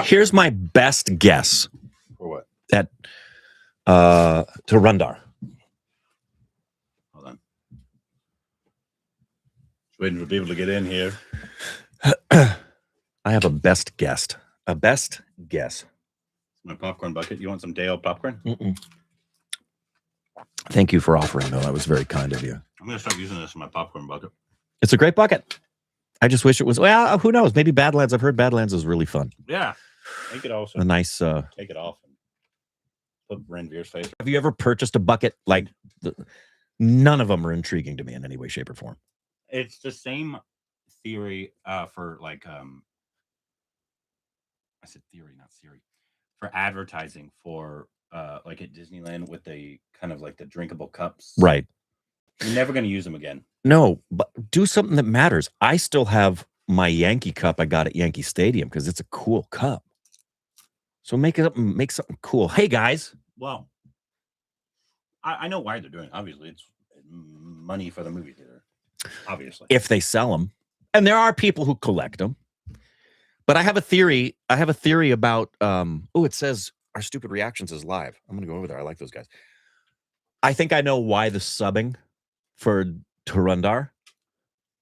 Here's my best guess. For what? That Dhurandhar. Hold on. Just waiting for people to get in here. I have a best guess. A best guess. My popcorn bucket. You want some day-old popcorn? Thank you for offering, though. That was very kind of you. I'm going to start using this in my popcorn bucket. It's a great bucket. I just wish it was, well, who knows? Maybe Badlands. I've heard Badlands is really fun. Yeah. Make it also. A nice... take it off and put Randveer's face. Have you ever purchased a bucket? Like, none of them are intriguing to me in any way, shape, or form. It's the same theory for like, I said theory, not theory. For advertising for like at Disneyland with the kind of like the drinkable cups. Right. You're never going to use them again. No, but do something that matters. I still have my Yankee cup I got at Yankee Stadium because it's a cool cup. So make it up and make something cool. Hey, guys. Well, I know why they're doing it. Obviously, it's money for the movie theater. Obviously. If they sell them. And there are people who collect them. But I have a theory. I have a theory about, it says Our Stupid Reactions is live. I'm going to go over there. I like those guys. I think I know why the subbing for Dhurandhar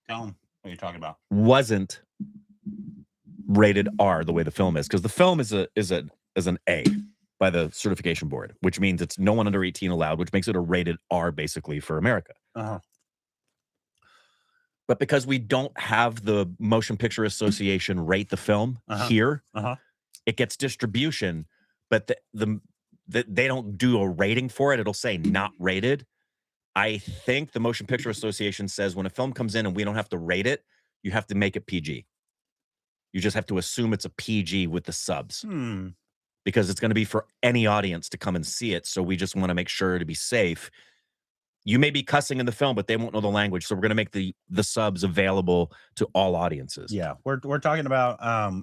Tell them what you're talking about. wasn't rated R the way the film is, because the film is an A by the certification board, which means it's no one under 18 allowed, which makes it a rated R basically for America. But because we don't have the Motion Picture Association rate the film here, it gets distribution, but they don't do a rating for it. It'll say not rated. I think the Motion Picture Association says when a film comes in and we don't have to rate it, you have to make it PG. You just have to assume it's a PG with the subs. Because it's going to be for any audience to come and see it. So we just want to make sure to be safe. You may be cussing in the film, but they won't know the language. So we're going to make the subs available to all audiences. Yeah, we're talking about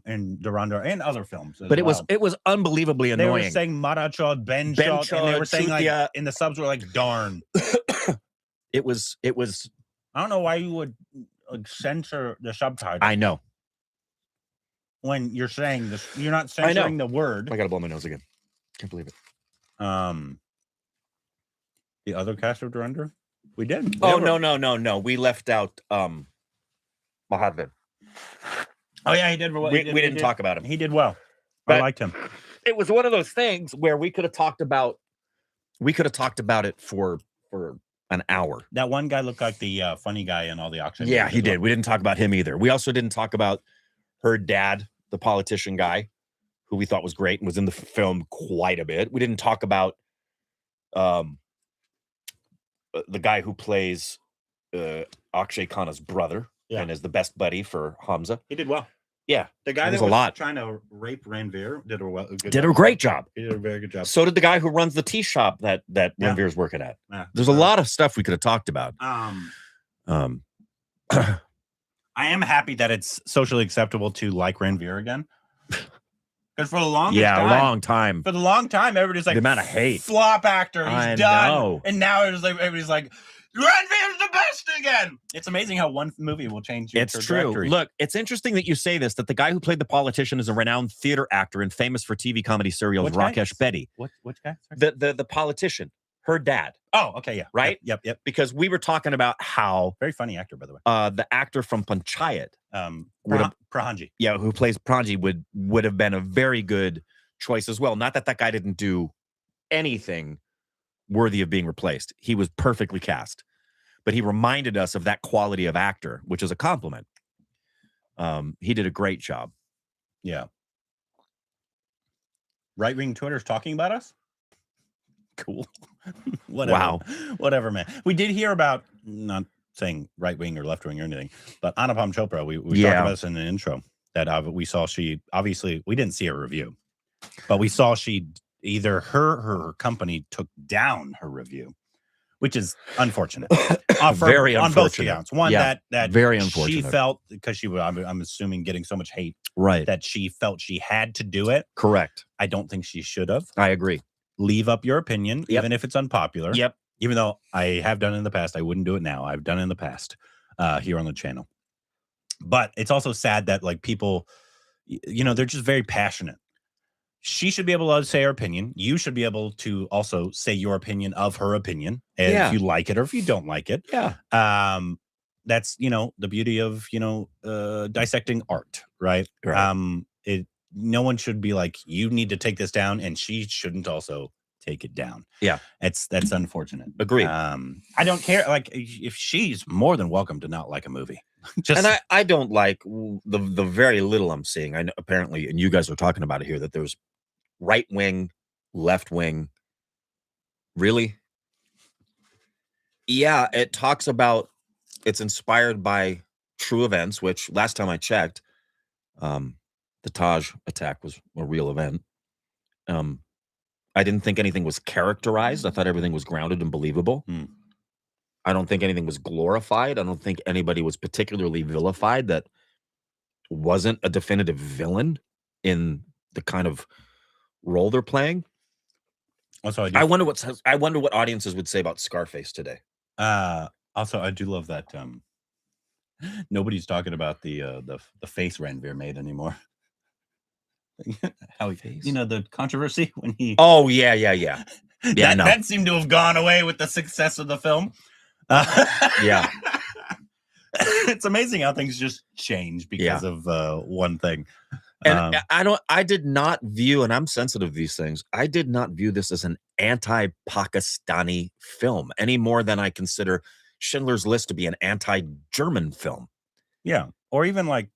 in Dhurandhar and other films. But it was unbelievably annoying. They were saying Marachod, Ben Shot, and they were saying like, and the subs were like, darn. It was. I don't know why you would censor the subtitles. I know. When you're saying this, you're not censoring the word. I gotta blow my nose again. Can't believe it. The other cast of Dhurandhar? We did. No. We left out Mahadvin. Oh yeah, he did. We didn't talk about him. He did well. But I liked him. It was one of those things where we could have talked about it for an hour. That one guy looked like the funny guy in all the auctions. Yeah, he did. We didn't talk about him either. We also didn't talk about her dad, the politician guy, who we thought was great and was in the film quite a bit. We didn't talk about the guy who plays Akshay Khanna's brother and is the best buddy for Hamza. He did well. Yeah, the guy that was trying to rape Randveer did a great job. He did a very good job. So did the guy who runs the tea shop that Randveer's working at. Yeah. There's a lot of stuff we could have talked about. I am happy that it's socially acceptable to like Randveer again. Because for the longest time. For the long time, everybody's like, the amount of hate. Flop actor, he's done. And now it's like everybody's like, Randveer's the best again. It's amazing how one movie will change your trajectory. Look, it's interesting that you say this, that the guy who played the politician is a renowned theater actor and famous for TV comedy serials, Rakesh Bedi. Which guy? The politician, her dad. Oh, okay, yeah. Right? Yep. Because we were talking about how... Very funny actor, by the way. The actor from Panchayat. Prahanji. Yeah, who plays Prahanji would have been a very good choice as well. Not that guy didn't do anything worthy of being replaced. He was perfectly cast. But he reminded us of that quality of actor, which is a compliment. He did a great job. Yeah. Right-wing Twitter's talking about us? Cool. Whatever. Wow. Whatever, man. We did hear about, not saying right-wing or left-wing or anything, but Anupam Chopra, we talked about this in the intro, that we saw she, obviously, we didn't see a review, but we saw she, either her or her company took down her review, which is unfortunate. Very unfortunate. On both accounts. One, that very unfortunate. She felt, because she was, I'm assuming, getting so much hate, right, that she felt she had to do it. Correct. I don't think she should have. I agree. Leave up your opinion, even if it's unpopular. Yep. Even though I have done it in the past, I wouldn't do it now. I've done it in the past here on the channel. But it's also sad that like people they're just very passionate. She should be able to say her opinion. You should be able to also say your opinion of her opinion, and if you like it or if you don't like it. Yeah. That's the beauty of dissecting art, right? No one should be like, you need to take this down, and she shouldn't also take it down. Yeah, that's unfortunate. Agreed. I don't care. Like, if she's more than welcome to not like a movie. And I don't like the very little I'm seeing. I know, apparently, and you guys are talking about it here, that there's right wing, left wing. Really? Yeah, it talks about it's inspired by true events, which last time I checked, the Taj attack was a real event. I didn't think anything was characterized. I thought everything was grounded and believable. I don't think anything was glorified. I don't think anybody was particularly vilified that wasn't a definitive villain in the kind of role they're playing. Also, I wonder what audiences would say about Scarface today. Also, I do love that nobody's talking about the face Ranveer made anymore. How he, the controversy when he. Oh yeah. That seemed to have gone away with the success of the film. Yeah. It's amazing how things just change because of one thing. And I did not view, and I'm sensitive to these things, I did not view this as an anti-Pakistani film any more than I consider Schindler's List to be an anti-German film. Yeah. Or even like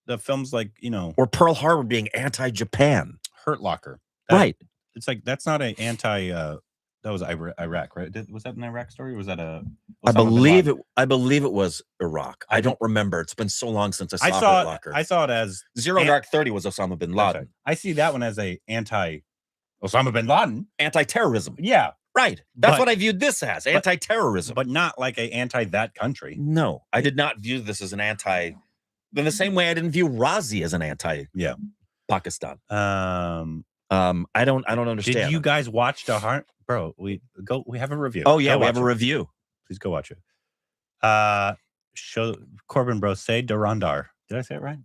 the films like, or Pearl Harbor being anti-Japan. Hurt Locker. Right. It's like, that's not an anti, that was Iraq, right? Was that an Iraq story? Or was that I believe it was Iraq. I don't remember. It's been so long since I saw Hurt Locker. I saw it as Zero Dark 30 was Osama bin Laden. I see that one as a anti-Osama bin Laden. Anti-terrorism. Yeah. Right. That's what I viewed this as, anti-terrorism. But not like a anti that country. No, I did not view this as an anti. In the same way I didn't view Razi as an anti Pakistan. I don't understand. Did you guys watch the Heart? Bro, we have a review. Oh yeah, we have a review. Please go watch it. Show Corbin Bro say Dhurandhar. Did I say it right?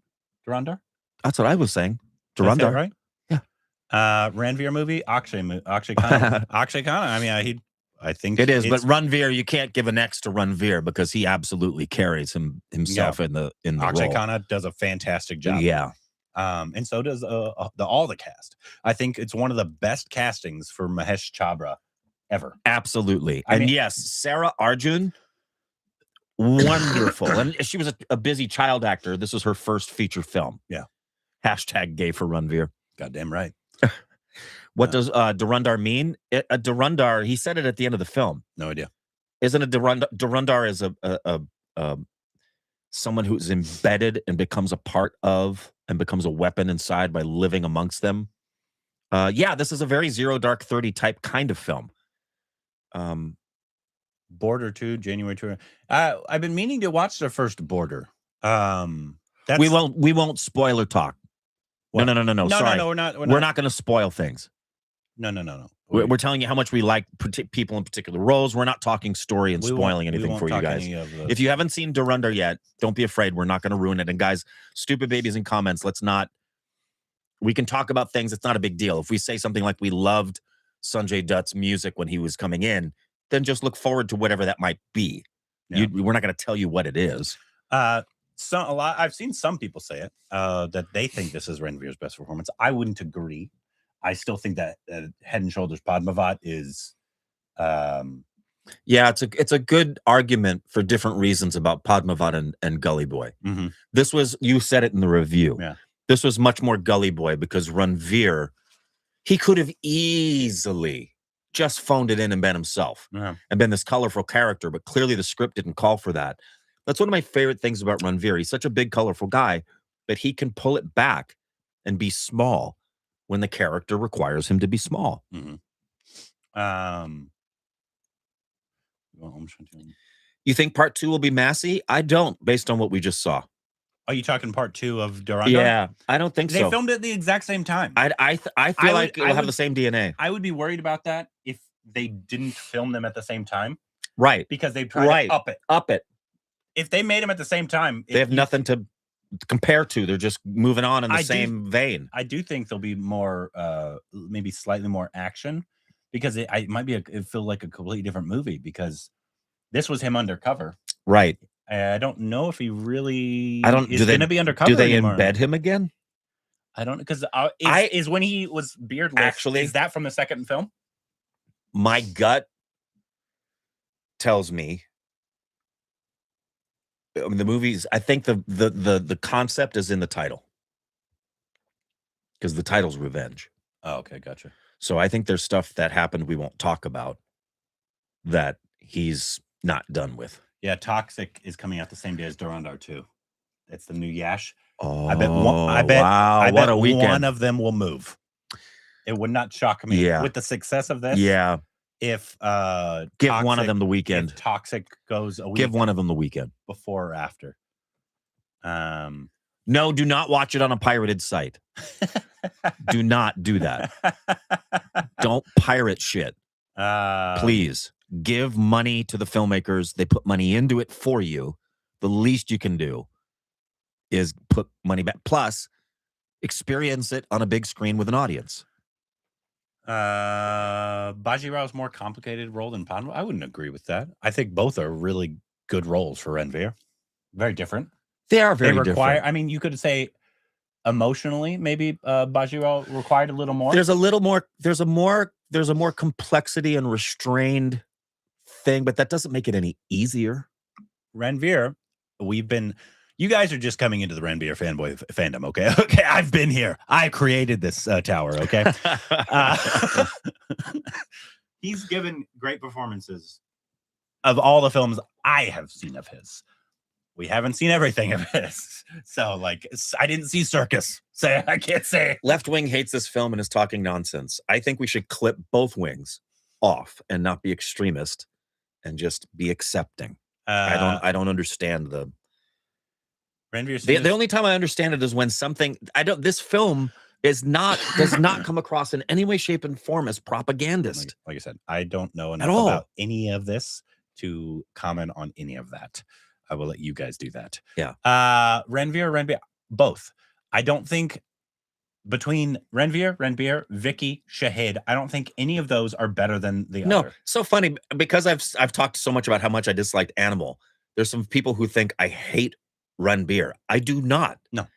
Dhurandhar? That's what I was saying. Dhurandhar, right? Yeah. Ranveer movie, Akshay Khanna. Akshay Khanna. I think it is, but Ranveer, you can't give an X to Ranveer because he absolutely carries himself in the Akshay role. Khanna does a fantastic job. Yeah. And so does all the cast. I think it's one of the best castings for Mahesh Chabra ever. Absolutely. Yes, Sarah Arjun, wonderful. And she was a busy child actor. This was her first feature film. Yeah. # gay for Ranveer. Goddamn right. What does Dhurandhar mean? A Dhurandhar, he said it at the end of the film. No idea. Isn't a Dhurandhar is a someone who's embedded and becomes a part of and becomes a weapon inside by living amongst them. Yeah, this is a very Zero Dark 30 type kind of film. Border 2, January 2. I've been meaning to watch the first Border. We won't spoiler talk. What? No. Sorry. No, we're not going to spoil things. No. We're telling you how much we like people in particular roles. We're not talking story and spoiling anything for you guys. If you haven't seen Dhurandhar yet, don't be afraid. We're not going to ruin it. And guys, stupid babies in comments, we can talk about things. It's not a big deal. If we say something like we loved Sanjay Dutt's music when he was coming in, then just look forward to whatever that might be. Yeah. We're not going to tell you what it is. I've seen some people say it, that they think this is Ranveer's best performance. I wouldn't agree. I still think that Head and Shoulders Padmavat is. Yeah, it's a good argument for different reasons about Padmavat and Gully Boy. Mm-hmm. This was, you said it in the review. Yeah. This was much more Gully Boy because Ranveer, he could have easily just phoned it in and been himself and been this colorful character, but clearly the script didn't call for that. That's one of my favorite things about Ranveer. He's such a big, colorful guy, but he can pull it back and be small when the character requires him to be small. Mm-hmm. You think part 2 will be Massey? I don't, based on what we just saw. Are you talking part 2 of Dhurandhar? Yeah, I don't think so. They filmed it at the exact same time. I feel like it'll have the same DNA. I would be worried about that if they didn't film them at the same time. Right. Because they tried to up it. Up it. If they made them at the same time, they have nothing to compare to. They're just moving on in the same vein. I do think there'll be more, maybe slightly more action, because it feel like a completely different movie, because this was him undercover. Right. I don't know if he really is going to be undercover. Do they anymore. embed him again? I don't, because is when he was beardless. Actually, is that from the second film? My gut tells me, I mean, the movies, I think the concept is in the title, because the title's revenge. Oh, okay, gotcha. So I think there's stuff that happened we won't talk about that he's not done with. Yeah, Toxic is coming out the same day as Dhurandhar 2. It's the new Yash. Oh, I bet what a weekend. One of them will move. It would not shock me with the success of this. Yeah. If give one of them the weekend. If Toxic goes a week. Give one of them the weekend. Before or after. No, do not watch it on a pirated site. Do not do that. Don't pirate shit. Please give money to the filmmakers. They put money into it for you. The least you can do is put money back. Plus, experience it on a big screen with an audience. Bajirao more complicated role than Padma. I wouldn't agree with that. I think both are really good roles for Ranveer. Very different. They are very different. I mean, you could say emotionally, maybe Bajirao required a little more. There's a more complexity and restrained thing, but that doesn't make it any easier. Ranveer, you guys are just coming into the Ranveer fanboy fandom, okay? Okay, I've been here. I created this tower, okay? He's given great performances of all the films I have seen of his. We haven't seen everything of his. So, like, I didn't see Circus. So I can't say. Left Wing hates this film and is talking nonsense. I think we should clip both wings off and not be extremist and just be accepting. I don't understand the... The only time I understand it is when something this film does not come across in any way, shape, and form as propagandist. Like I said, I don't know enough about any of this to comment on any of that. I will let you guys do that. Yeah. Ranveer, both. I don't think between Ranveer, Vicky, Shahid, I don't think any of those are better than the other. No, so funny because I've talked so much about how much I disliked Animal. There's some people who think I hate Ranveer. I do not. No.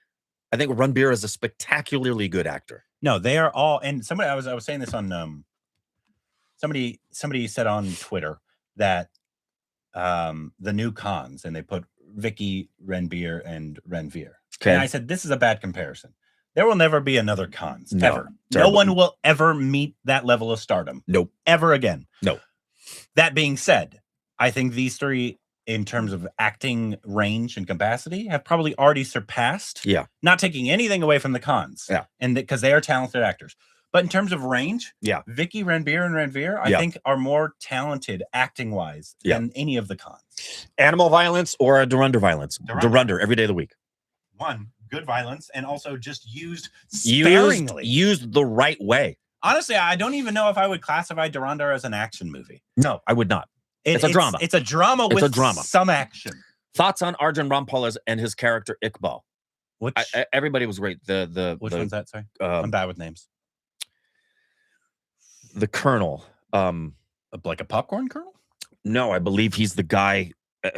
I think Ranveer is a spectacularly good actor. No, they are all, and somebody I was saying this on somebody said on Twitter that the new cons, and they put Vicky, Ranveer, and Ranveer. Okay. And I said, this is a bad comparison. There will never be another cons. No, ever. terrible. No one will ever meet that level of stardom. Nope. Ever again. No. That being said, I think these three, in terms of acting range and capacity, have probably already surpassed. Yeah. Not taking anything away from the cons. Yeah. And because they are talented actors. But in terms of range, yeah, Vicky, Ranveer, and Ranveer, I think are more talented acting-wise than any of the cons. Animal violence or a Dhurandhar violence? Dhurandhar every day of the week. One, good violence, and also just used sparingly. Used the right way. Honestly, I don't even know if I would classify Dhurandhar as an action movie. No, I would not. It's a drama. It's a drama with some action. Thoughts on Arjun Rampal and his character Iqbal? Which everybody was great. Which one's that? Sorry, I'm bad with names. The colonel, like a popcorn colonel? No, I believe he's the guy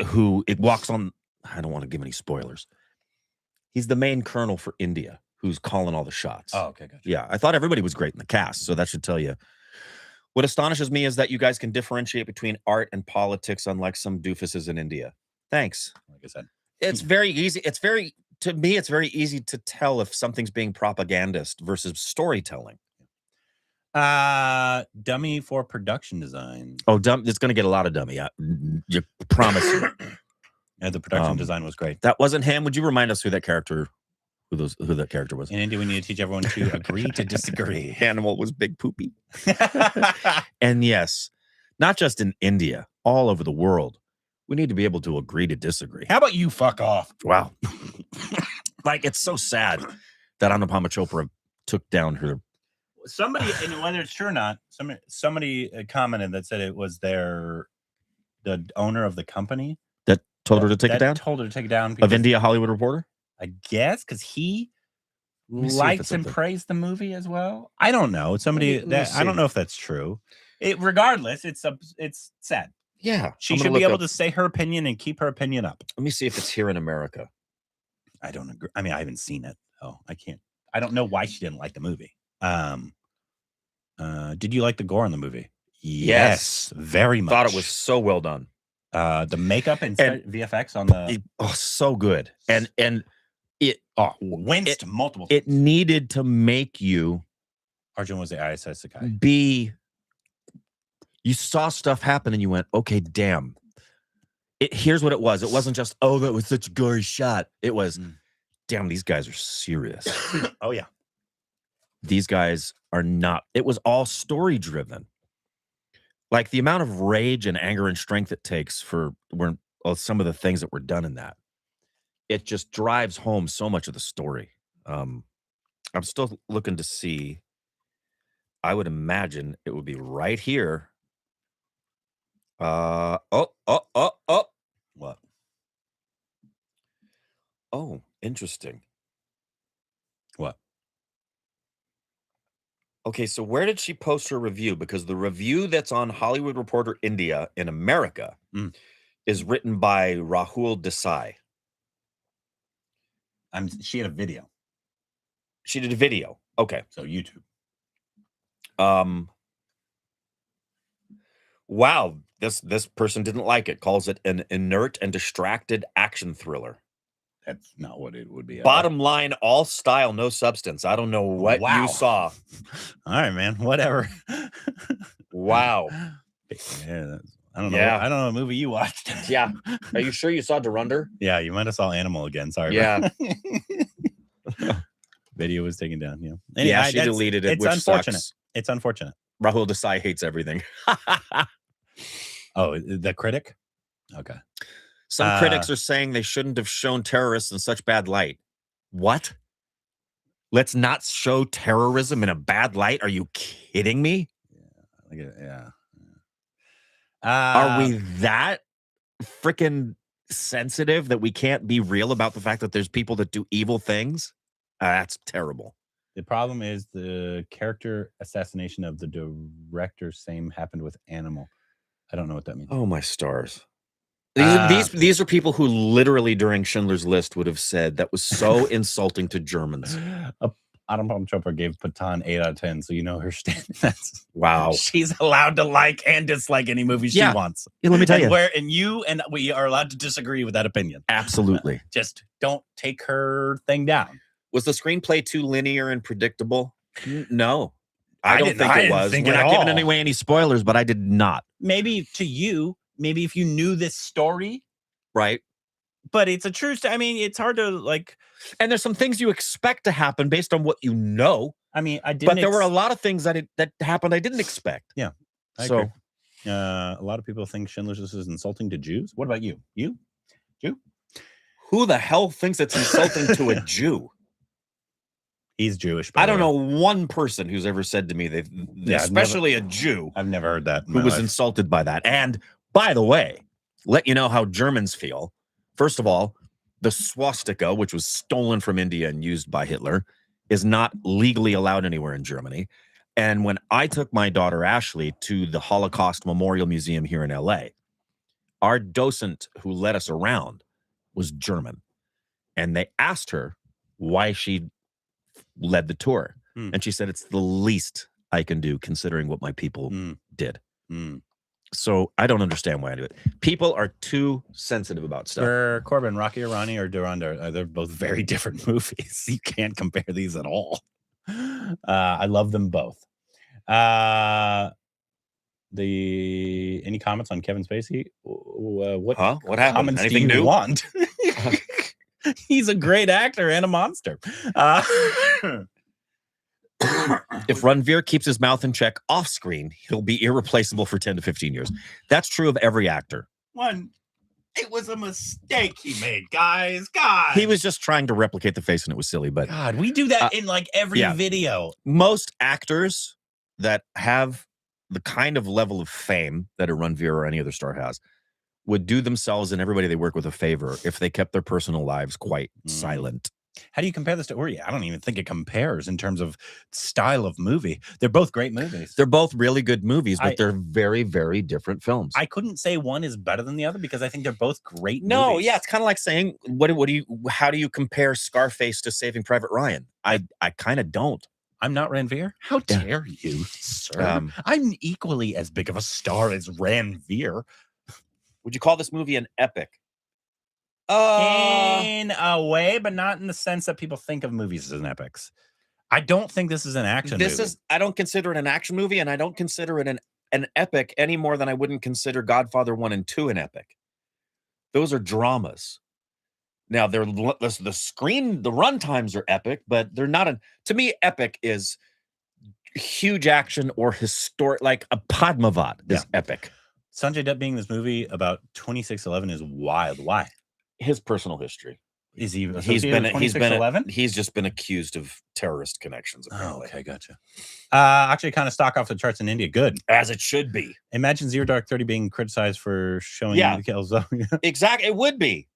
who walks on. I don't want to give any spoilers. He's the main colonel for India who's calling all the shots. Oh, okay, gotcha. Yeah, I thought everybody was great in the cast, so that should tell you. What astonishes me is that you guys can differentiate between art and politics, unlike some doofuses in India. Thanks. Like I said, it's very easy. To me, it's very easy to tell if something's being propagandist versus storytelling. Dummy for production design. Oh, it's going to get a lot of dummy. You promise. Yeah, the production design was great. That wasn't him. Would you remind us who that character was? In India, we need to teach everyone to agree to disagree. Animal was big poopy. And yes, not just in India, all over the world, we need to be able to agree to disagree. How about you fuck off? Wow. Like, it's so sad that Anupama Chopra took down her. Somebody, and whether it's true or not, somebody commented that said it was the owner of the company that told her to take it down. Told her to take it down of India Hollywood Reporter. I guess, because he likes and praised the movie as well. I don't know. Somebody that I don't know if that's true. Regardless, it's sad. Yeah, she should be able to say her opinion and keep her opinion up. Let me see if it's here in America. I don't agree. I mean, I haven't seen it. Oh, I can't. I don't know why she didn't like the movie. Did you like the gore in the movie? Yes, very much. Thought it was so well done. The makeup and VFX on the so good, and it winced multiple. It needed to make you. Arjun was the ISS Sakai. You saw stuff happen and you went, okay, damn. Here's what it was. It wasn't just, oh, that was such a gory shot. It was, damn, these guys are serious. Oh yeah, these guys are not. It was all story driven. Like the amount of rage and anger and strength it takes for some of the things that were done in that. It just drives home so much of the story. I'm still looking to see. I would imagine it would be right here. What? Oh, interesting. What? Okay, so where did she post her review? Because the review that's on Hollywood Reporter India in America is written by Rahul Desai. She had a video. She did a video. Okay. So YouTube. Wow, this person didn't like it. Calls it an inert and distracted action thriller. That's not what it would be. Bottom line, all style, no substance. I don't know what you saw. All right, man. Whatever. Wow. Yeah, I don't know. Yeah. I don't know what movie you watched. Yeah. Are you sure you saw Dhurandhar? Yeah, you might have saw Animal again. Sorry. Yeah. Video was taken down. Yeah. Anyway, yeah, she deleted it. It's unfortunate. Sucks. It's unfortunate. Rahul Desai hates everything. Oh, the critic? Okay. Some critics are saying they shouldn't have shown terrorists in such bad light. What? Let's not show terrorism in a bad light? Are you kidding me? Yeah. Are we that freaking sensitive that we can't be real about the fact that there's people that do evil things? That's terrible. The problem is the character assassination of the director. Same happened with Animal. I don't know what that means. Oh, my stars. These are people who literally during Schindler's List would have said that was so insulting to Germans. Anupam Chopra gave Pathan 8 out of 10, so you know her standards. Wow. She's allowed to like and dislike any movie she wants. Yeah, let me tell you. And you and we are allowed to disagree with that opinion. Absolutely. Just don't take her thing down. Was the screenplay too linear and predictable? No. I don't think it was. We're not giving away any spoilers, but I did not. Maybe to you, maybe if you knew this story. Right. But it's a true story. I mean, it's hard to like. And there's some things you expect to happen based on what you know. I mean, I didn't. But there were a lot of things that happened I didn't expect. Yeah. I agree. A lot of people think Schindler's List is insulting to Jews. What about you? You? Jew? Who the hell thinks it's insulting to a Jew? He's Jewish. I don't know one person who's ever said to me that, especially a Jew. I've never heard that. Who was insulted by that. And by the way, let you know how Germans feel. First of all, the swastika, which was stolen from India and used by Hitler, is not legally allowed anywhere in Germany. And when I took my daughter Ashley to the Holocaust Memorial Museum here in LA, our docent who led us around was German. And they asked her why she led the tour. And she said, it's the least I can do considering what my people did. So I don't understand why I do it. People are too sensitive about stuff. For Corbin, Rocky Irani or Dhurandhar, they're both very different movies. You can't compare these at all. I love them both. Any comments on Kevin Spacey? What happened? Anything new? Want? He's a great actor and a monster. If Ranveer keeps his mouth in check off screen, he'll be irreplaceable for 10 to 15 years. That's true of every actor. It was a mistake he made, guys. God. He was just trying to replicate the face and it was silly, but God, we do that in like every video. Most actors that have the kind of level of fame that a Ranveer or any other star has would do themselves and everybody they work with a favor if they kept their personal lives quite silent. How do you compare this to Uri? I don't even think it compares in terms of style of movie. They're both great movies. They're both really good movies, but they're very, very different films. I couldn't say one is better than the other because I think they're both great movies. Yeah, it's kind of like saying, how do you compare Scarface to Saving Private Ryan? I kind of don't. I'm not Ranveer. How dare you, sir? I'm equally as big of a star as Ranveer. Would you call this movie an epic? In a way, but not in the sense that people think of movies as an epics. I don't think this is an action movie. I don't consider it an action movie, and I don't consider it an epic any more than I wouldn't consider Godfather 1 and 2 an epic. Those are dramas. Now, the run times are epic, but they're not to me, epic is huge action or historic, like a Padmavat is epic. Sanjay Dutt being in this movie about 2611 is wild. Why? His personal history. Is he? He's just been accused of terrorist connections. Apparently. Oh, okay, gotcha. Actually, kind of stock off the charts in India. Good, as it should be. Imagine Zero Dark 30 being criticized for showing the kills. Exactly, it would be.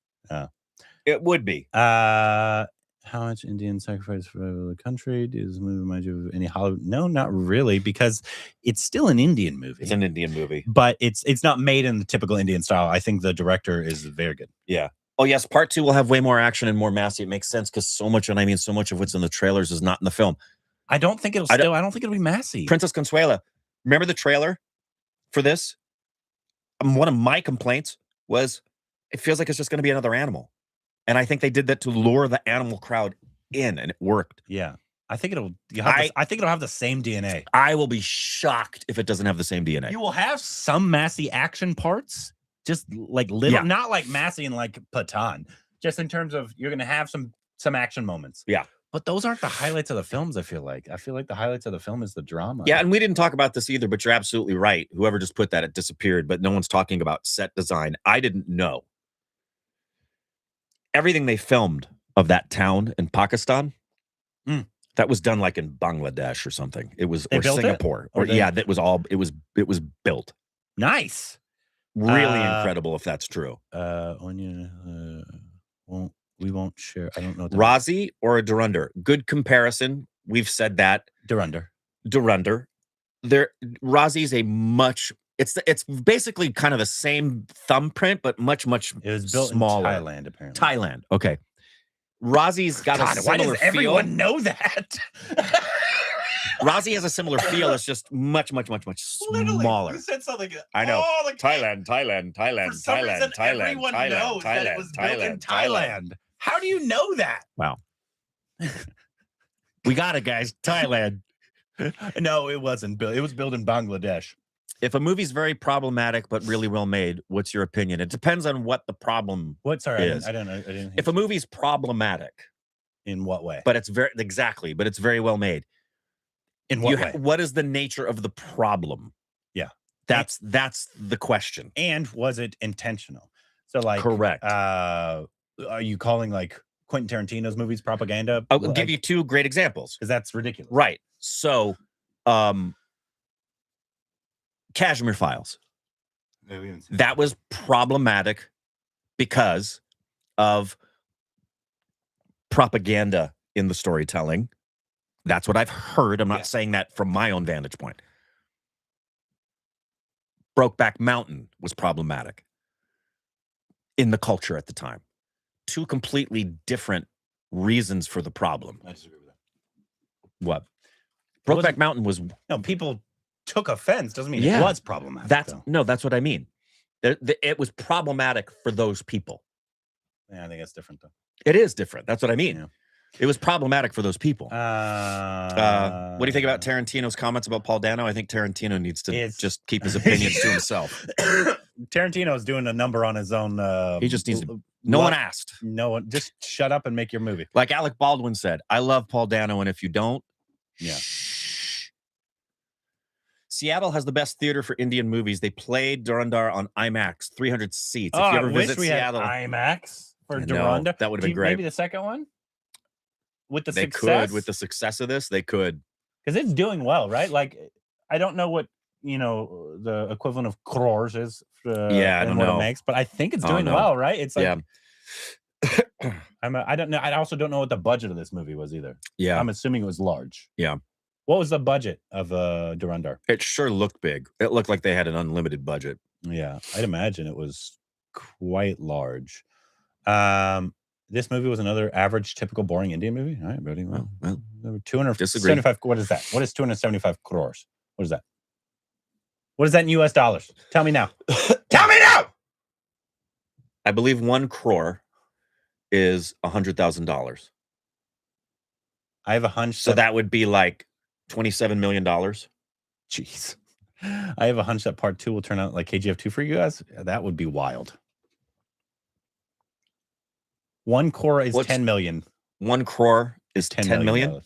It would be. How much Indian sacrifice for the country does this movie remind you of any Hollywood? No, not really, because it's still an Indian movie. It's an Indian movie, but it's not made in the typical Indian style. I think the director is very good. Yeah. Oh, yes. Part 2 will have way more action and more massy. It makes sense because so much of what's in the trailers is not in the film. I don't think it'll be massy. Princess Consuela. Remember the trailer for this? One of my complaints was it feels like it's just going to be another animal. And I think they did that to lure the animal crowd in, and it worked. Yeah. I think it'll have the same DNA. I will be shocked if it doesn't have the same DNA. You will have some massy action parts. Just like little, not like massy and like Patan. Just in terms of you're going to have some action moments. Yeah. But those aren't the highlights of the films, I feel like. I feel like the highlights of the film is the drama. Yeah, and we didn't talk about this either, but you're absolutely right. Whoever just put that, it disappeared, but no one's talking about set design. I didn't know. Everything they filmed of that town in Pakistan, that was done like in Bangladesh or something. It was or Singapore. That was all it was built. Nice. Really incredible if that's true. We won't share. I don't know. Razi or a Dhurandhar? Good comparison. We've said that. Dhurandhar. Razi's a much. It's basically kind of the same thumbprint, but much it was built smaller. In Thailand, apparently. Thailand. Okay. Razi's got a similar why does feel. Everyone know that? Razi has a similar feel. It's just much smaller. Literally, you said something. I know. Like, Thailand. Everyone knows that it was built in Thailand. How do you know that? Wow. We got it, guys. Thailand. No, it wasn't built. It was built in Bangladesh. If a movie's very problematic but really well made, what's your opinion? It depends on what the problem is. I don't know. If a movie's problematic, in what way? But it's very well made. In what way? What is the nature of the problem? Yeah. That's the question. And was it intentional? So like correct. Are you calling like Quentin Tarantino's movies propaganda? I'll give you 2 great examples. Because that's ridiculous. Right. So Kashmir Files. That was problematic because of propaganda in the storytelling. That's what I've heard. I'm not saying that from my own vantage point. Brokeback Mountain was problematic in the culture at the time. 2 completely different reasons for the problem. I disagree with that. What? Brokeback Mountain was... No, people took offense. Doesn't mean it was problematic. That's what I mean. It was problematic for those people. Yeah, I think that's different, though. It is different. That's what I mean. Yeah. It was problematic for those people. What do you think about Tarantino's comments about Paul Dano? I think Tarantino needs to just keep his opinions to himself. Tarantino's doing a number on his own. He just needs to. No one asked. No one. Just shut up and make your movie. Like Alec Baldwin said, I love Paul Dano, and if you don't, Seattle has the best theater for Indian movies. They played Dhurandhar on IMAX, 300 seats. If you ever visit Seattle, IMAX for Dhurandhar, that would have been great. Maybe the second one. With the success of this, they could, because it's doing well, right? Like, I don't know what the equivalent of crores is. I don't what know. It makes, but I think it's doing well, right? It's like, I don't know. I also don't know what the budget of this movie was either. Yeah, I'm assuming it was large. Yeah. What was the budget of Dhurandhar? It sure looked big. It looked like they had an unlimited budget. Yeah, I'd imagine it was quite large. This movie was another average, typical, boring Indian movie. All right, buddy. Well, 275. What is that? What is 275 crores? What is that? What is that in US dollars? Tell me now. Tell me now. I believe 1 crore is $100,000. I have a hunch. So that would be like $27 million. Jeez. I have a hunch that part 2 will turn out like KGF 2 for you guys. That would be wild. 1 crore is 10 million. 1 crore is 10 million?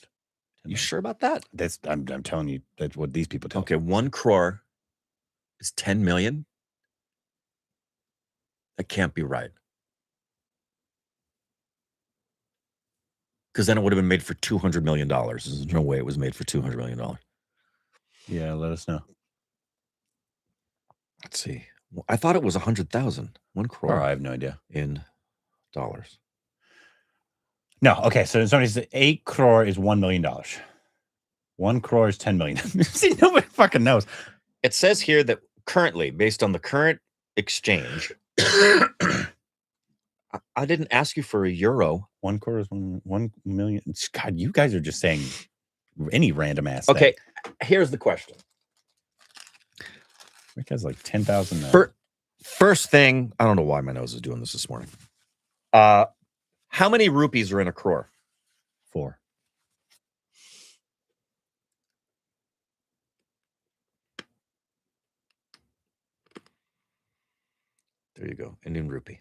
You sure about that? I'm telling you, that's what these people tell me. Okay, 1 crore is 10 million? That can't be right. Because then it would have been made for $200 million. There's no way it was made for $200 million. Yeah, let us know. Let's see. I thought it was 100,000. 1 crore. I have no idea. In dollars. No, okay. So somebody says 8 crore is $1 million. 1 crore is 10 million. See, nobody fucking knows. It says here that currently, based on the current exchange, I didn't ask you for a euro. 1 crore is 1 million. God, you guys are just saying any random ass. Okay, here's the question. Rick has like 10,000. First thing, I don't know why my nose is doing this morning. How many rupees are in a crore? 4. There you go, Indian rupee.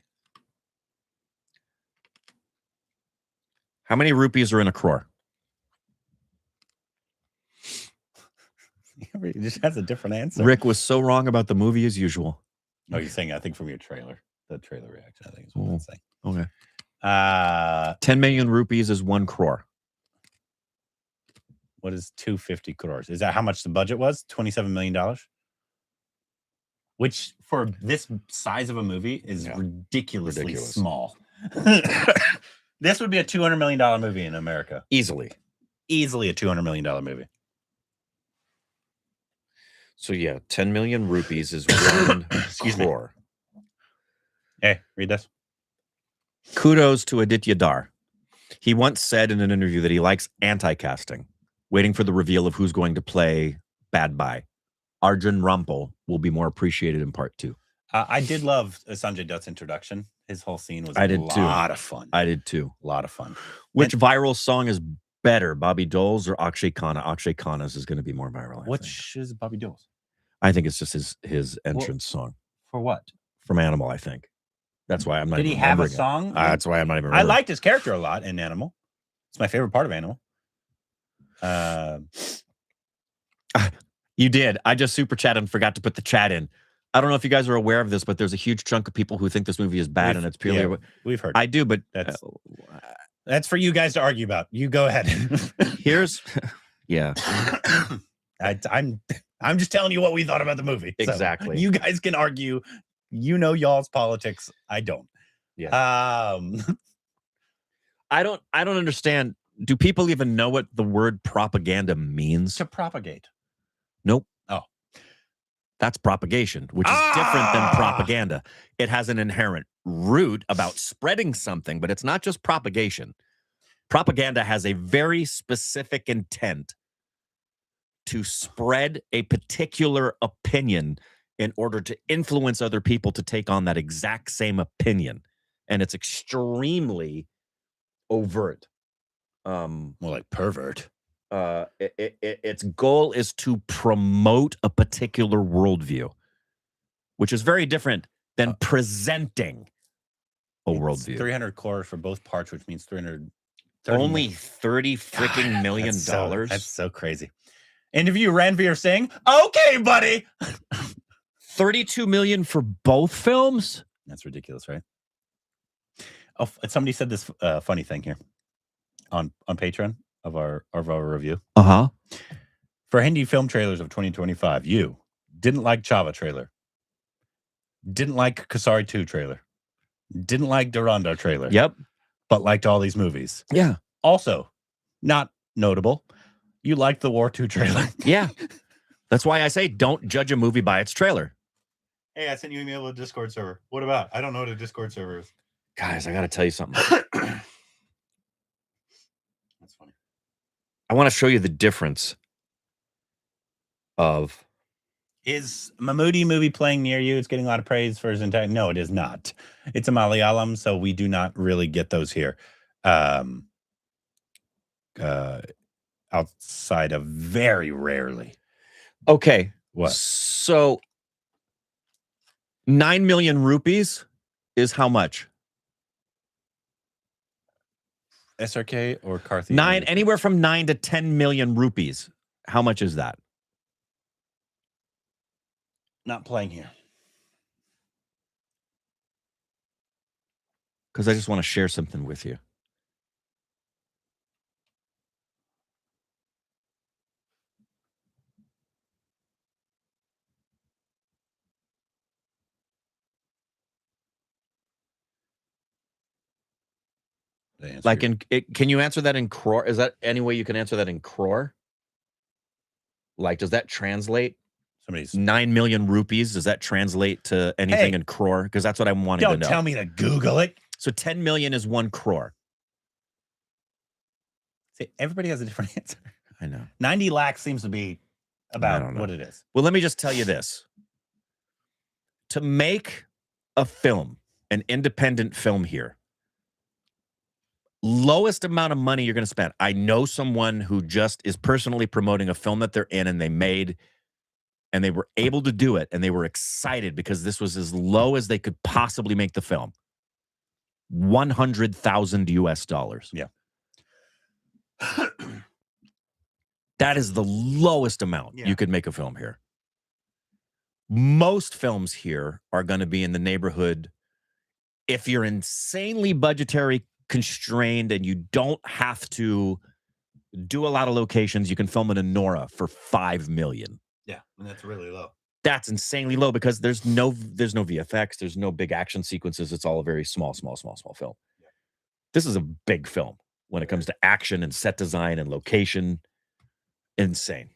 How many rupees are in a crore? He just has a different answer. Rick was so wrong about the movie as usual. Oh, you're saying, I think from your trailer, the trailer reaction, I think is what I'm saying. Okay. 10 million rupees is 1 crore. What is 250 crores? Is that how much the budget was? $27 million? Which for this size of a movie is ridiculously small. This would be a $200 million movie in America. Easily a $200 million movie. So yeah, 10 million rupees is 1 crore. Hey, read this. Kudos to Aditya Dar. He once said in an interview that he likes anti-casting, waiting for the reveal of who's going to play Bad Bhai. Arjun Rampal will be more appreciated in part 2. I did love Sanjay Dutt's introduction. His whole scene was a lot of fun. I did too. A lot of fun. Which viral song is better, Bobby Dole's or Akshay Khanna? Akshay Khanna's is going to be more viral. Which is Bobby Dole's? I think it's just his entrance song. For what? From Animal, I think. That's why I'm not. Did he have a song? That's why I'm not even. I liked his character a lot in Animal. It's my favorite part of Animal. You did. I just super chatted and forgot to put the chat in. I don't know if you guys are aware of this, but there's a huge chunk of people who think this movie is bad, and it's purely. We've heard. I do, but that's for you guys to argue about. You go ahead. Here's, yeah. I'm just telling you what we thought about the movie. Exactly. So you guys can argue. You know y'all's politics. I don't. Yeah. I don't understand. Do people even know what the word propaganda means? To propagate. Nope. Oh. That's propagation, which is different than propaganda. It has an inherent root about spreading something, but it's not just propagation. Propaganda has a very specific intent to spread a particular opinion in order to influence other people to take on that exact same opinion. And it's extremely overt. More like pervert. Its goal is to promote a particular worldview, which is very different than presenting a worldview. 300 crores for both parts, which means 300. Only 30 freaking million dollars. That's so crazy. Interview Ranveer Singh. Okay, buddy. 32 million for both films. That's ridiculous, right? Oh, somebody said this funny thing here on Patreon of our review. Uh-huh. For Hindi film trailers of 2025, you, Didn't like Chava trailer. Didn't like Kasari 2 trailer. Didn't like Dhurandhar trailer. Yep. But liked all these movies. Yeah. Also, not notable, you liked the War 2 trailer. Yeah. That's why I say don't judge a movie by its trailer. Hey, I sent you an email with a Discord server. What about? I don't know what a Discord server is. Guys, I got to tell you something. That's funny. I want to show you the difference of... Is Mahmoodi movie playing near you? It's getting a lot of praise for his entire... No, it is not. It's a Malayalam, so we do not really get those here. Outside of very rarely. Okay. What? So 9 million rupees is how much? SRK or Karthi? Anywhere from 9 to 10 million rupees. How much is that? Not playing here. Because I just want to share something with you. Like can you answer that in crore? Is that any way you can answer that in crore? Like, does that translate? Somebody's 9 million rupees. Does that translate to anything in crore? Because that's what I'm wanting to know. Don't tell me to Google it. So 10 million is 1 crore. See, everybody has a different answer. I know. 90 lakhs seems to be about what it is. Well, let me just tell you this. To make a film, an independent film here, lowest amount of money you're going to spend. I know someone who just is personally promoting a film that they're in and they made, and they were able to do it, and they were excited because this was as low as they could possibly make the film. $100,000 US. Yeah. That is the lowest amount you could make a film here. Most films here are going to be in the neighborhood, if you're insanely budgetary constrained and you don't have to do a lot of locations, you can film in a Nora for 5 million. Yeah, and that's really low. That's insanely low because there's no VFX, there's no big action sequences. It's all a very small film. Yeah. This is a big film when it comes to action and set design and location. Insane.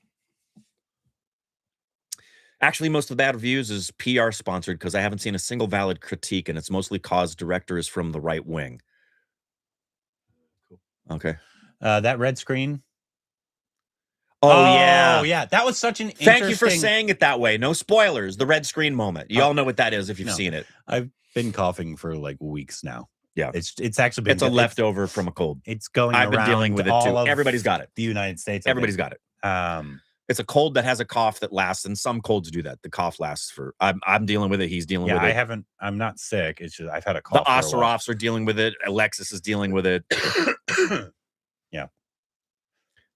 Actually, most of the bad reviews is PR sponsored because I haven't seen a single valid critique, and it's mostly caused directors from the right wing. Cool. Okay. That red screen. Oh, yeah. Yeah. That was such an interesting... Thank you for saying it that way. No spoilers. The red screen moment. You all know what that is if you've seen it. I've been coughing for like weeks now. Yeah. It's actually been... It's a leftover from a cold. It's going I've around been dealing with it too. Everybody's got it. The United States. Everybody's got it. It's a cold that has a cough that lasts, and some colds do that. The cough lasts for... I'm dealing with it. He's dealing with it. I'm not sick. It's just I've had a cough. The Oseroffs are dealing with it. Alexis is dealing with it. Yeah.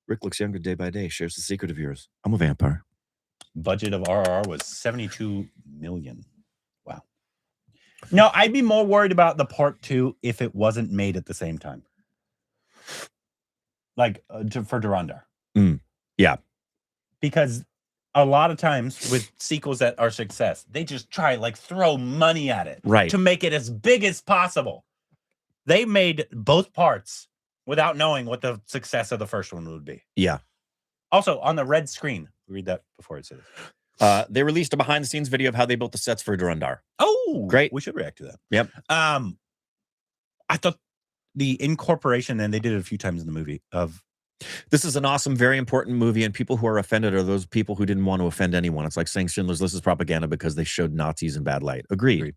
Rick looks younger day by day. Shares the secret of yours. I'm a vampire. Budget of RRR was 72 million. Wow. No, I'd be more worried about the part 2 if it wasn't made at the same time. Like for Dhurandhar. Yeah. Because a lot of times with sequels that are success, they just try like throw money at it to make it as big as possible. They made both parts without knowing what the success of the first one would be. Yeah. Also, on the red screen, read that before it says. They released a behind-the-scenes video of how they built the sets for Dhurandhar. Oh, great! We should react to that. Yep. I thought the incorporation, and they did it a few times in the movie, of this is an awesome, very important movie, and people who are offended are those people who didn't want to offend anyone. It's like saying Schindler's List is propaganda because they showed Nazis in bad light. Agreed.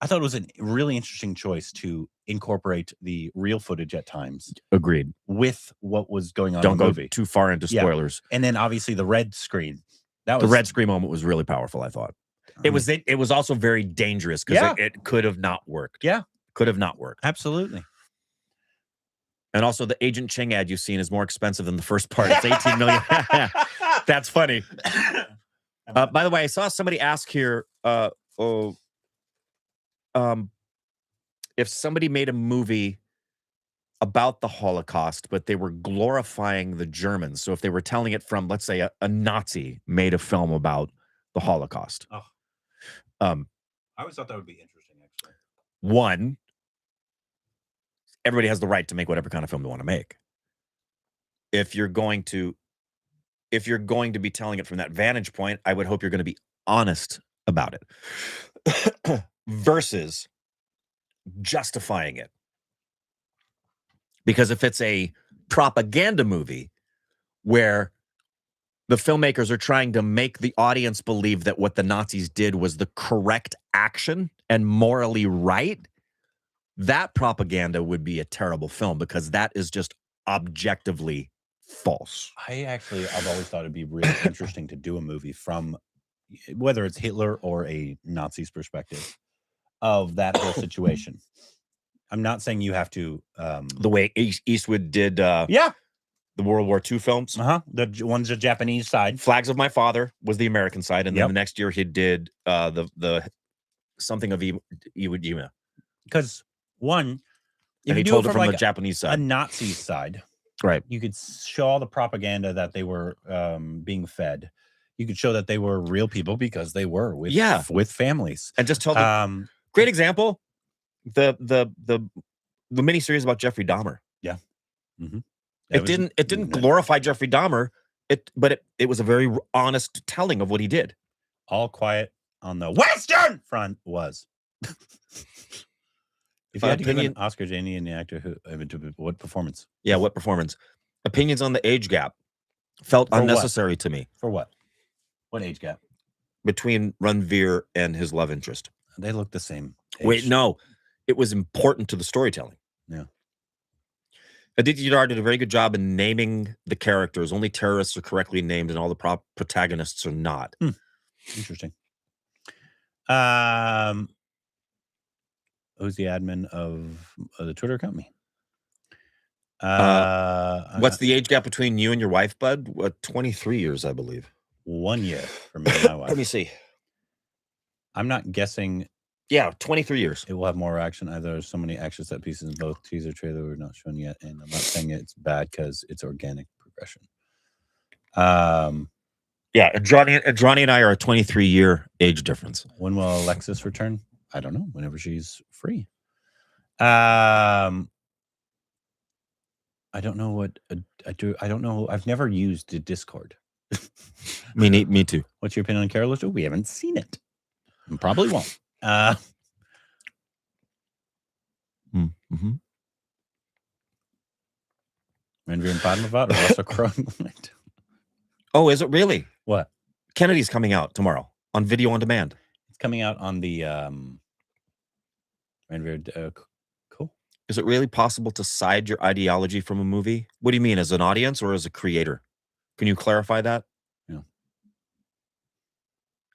I thought it was a really interesting choice to incorporate the real footage at times. Agreed. With what was going on Don't in the go movie. Too far into spoilers. And then obviously the red screen. The red screen moment was really powerful, I thought. It was also very dangerous because it could have not worked. Yeah. Could have not worked. Absolutely. And also the Agent Ching ad you've seen is more expensive than the first part. It's 18 million. That's funny. By the way, I saw somebody ask here, if somebody made a movie about the Holocaust, but they were glorifying the Germans. So if they were telling it from, let's say, a Nazi made a film about the Holocaust. Oh. I always thought that would be interesting, actually. One, everybody has the right to make whatever kind of film they want to make. If you're going to be telling it from that vantage point, I would hope you're going to be honest about it versus justifying it. Because if it's a propaganda movie where the filmmakers are trying to make the audience believe that what the Nazis did was the correct action and morally right, that propaganda would be a terrible film because that is just objectively false. I've always thought it'd be really interesting to do a movie from whether it's Hitler or a Nazi's perspective of that whole situation. I'm not saying you have to the way Eastwood did the World War II films. The one's the Japanese side. Flags of My Father was the American side, and then the next year he did the something of Iwo Jima. Because one, and he told it from the Japanese side, a Nazi side, right? You could show all the propaganda that they were being fed. You could show that they were real people because they were with families, and just tell them. Great example. The miniseries about Jeffrey Dahmer. Yeah. It didn't glorify Jeffrey Dahmer, but it was a very honest telling of what he did. All Quiet on the Western Front was. If you had to give an Oscar to any Indian actor what performance? Yeah, what performance? Opinions on the age gap felt unnecessary to me. For what? What age gap? Between Ranveer and his love interest. They look the same age. Wait, no. It was important to the storytelling. Yeah. Aditya Dar did a very good job in naming the characters. Only terrorists are correctly named, and all the protagonists are not. Interesting. Who's the admin of the Twitter company? What's the age gap between you and your wife, bud? 23 years, I believe. 1 year for me and my wife. Let me see. I'm not guessing. Yeah, 23 years. It will have more action. Either there's so many action set pieces in both teaser trailer we're not shown yet, and I'm not saying it's bad because it's organic progression. Yeah, Johnny and I are a 23-year age difference. When will Alexis return? I don't know. Whenever she's free. I don't know what I do. I don't know. I've never used the Discord. Me too. What's your opinion on Carol? We haven't seen it. And probably won't. Mm-hmm. Ranveer and Padmavat are also growing. Oh, is it really? What? Kennedy's coming out tomorrow on video on demand. It's coming out on the Ranveer. Cool. Is it really possible to side your ideology from a movie? What do you mean, as an audience or as a creator? Can you clarify that? Yeah.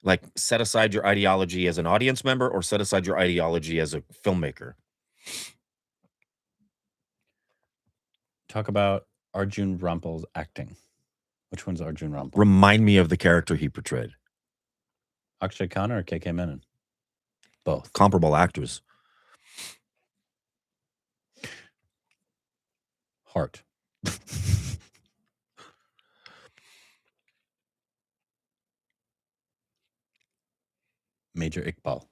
Like, set aside your ideology as an audience member or set aside your ideology as a filmmaker? Talk about Arjun Rampal's acting. Which one's Arjun Rampal? Remind me of the character he portrayed. Akshay Khanna or KK Menon? Both. Comparable actors. Heart. Major Iqbal.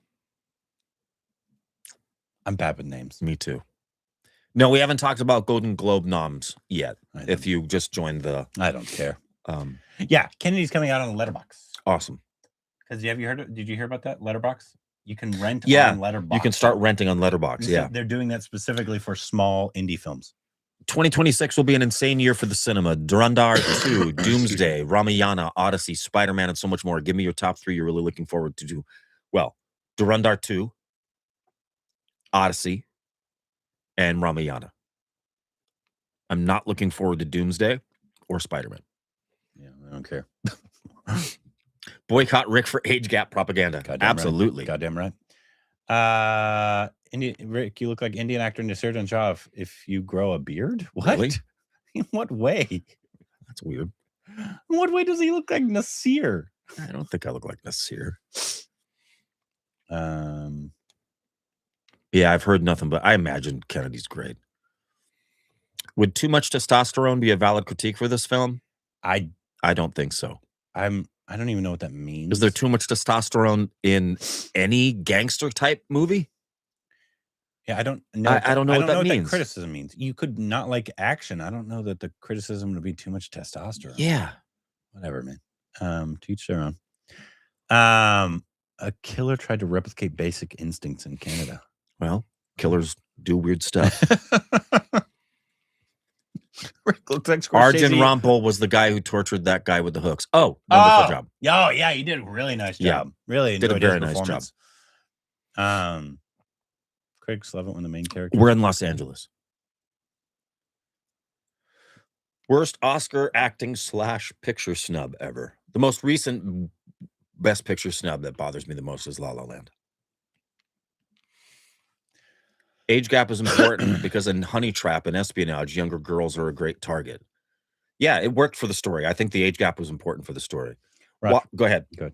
I'm bad with names. Me too. No, we haven't talked about Golden Globe noms yet. If you just joined the... I don't care. Yeah, Kennedy's coming out on Letterboxd. Awesome. Because did you hear about that? Letterboxd? You can rent on Letterboxd. You can start renting on Letterboxd, yeah. They're doing that specifically for small indie films. 2026 will be an insane year for the cinema. Dhurandhar 2, Doomsday, Ramayana, Odyssey, Spider-Man, and so much more. Give me your top 3 you're really looking forward to do. Well, Dhurandhar 2, Odyssey, and Ramayana. I'm not looking forward to Doomsday or Spider-Man. Yeah, I don't care. Boycott Rick for age gap propaganda. Goddamn absolutely. Right. Goddamn right. Rick, you look like Indian actor Nasir Janshah if you grow a beard. What? Really? In what way? That's weird. In what way does he look like Nasir? I don't think I look like Nasir. Yeah, I've heard nothing, but I imagine Kennedy's great. Would too much testosterone be a valid critique for this film? I don't think so. I don't even know what that means. Is there too much testosterone in any gangster type movie? Yeah, I don't know. I don't know what that means. That criticism means. You could not like action. I don't know that the criticism would be too much testosterone. Yeah. Whatever, man. Teach their own. A killer tried to replicate basic instincts in Canada. Well, killers do weird stuff. Looks like Arjun Rampal was the guy who tortured that guy with the hooks. Oh, wonderful job. Oh, yeah, he did a really nice job. Yeah, really did a very nice job. Critics love it when the main character. We're in Los Angeles. Worst Oscar acting / picture snub ever. The most recent Best Picture snub that bothers me the most is La La Land. Age gap is important because in Honey Trap and espionage, younger girls are a great target. Yeah, it worked for the story. I think the age gap was important for the story. Go ahead. Good.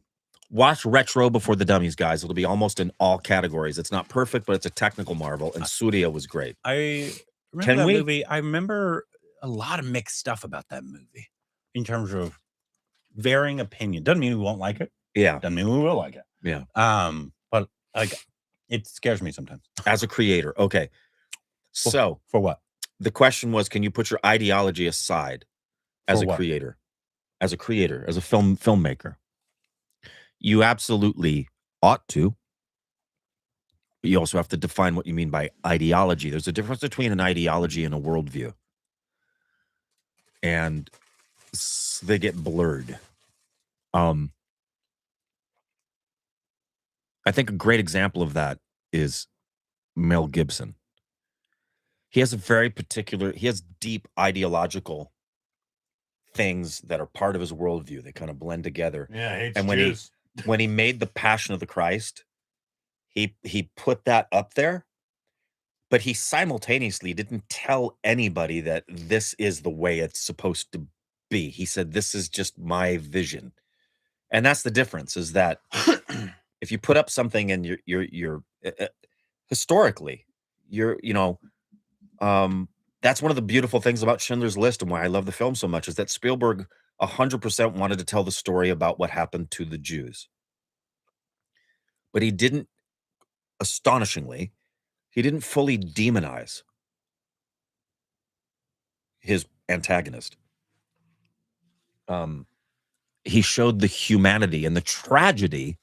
Watch Retro Before the Dummies, guys. It'll be almost in all categories. It's not perfect, but it's a technical marvel, and Surya was great. I remember that movie. I remember a lot of mixed stuff about that movie in terms of varying opinion. Doesn't mean we won't like it. Yeah. Doesn't mean we will like it. Yeah. But like, it scares me sometimes. As a creator. Okay. So for what? The question was, can you put your ideology aside as a creator? As a creator, as a filmmaker. You absolutely ought to. But you also have to define what you mean by ideology. There's a difference between an ideology and a worldview. And they get blurred. I think a great example of that is Mel Gibson. He has he has deep ideological things that are part of his worldview. They kind of blend together. Yeah, and when he made The Passion of the Christ, he put that up there, but he simultaneously didn't tell anybody that this is the way it's supposed to be. He said, this is just my vision. And that's the difference, is that if you put up something and you're historically, that's one of the beautiful things about Schindler's List and why I love the film so much, is that Spielberg 100% wanted to tell the story about what happened to the Jews. But he didn't, astonishingly, he didn't fully demonize his antagonist. He showed the humanity and the tragedy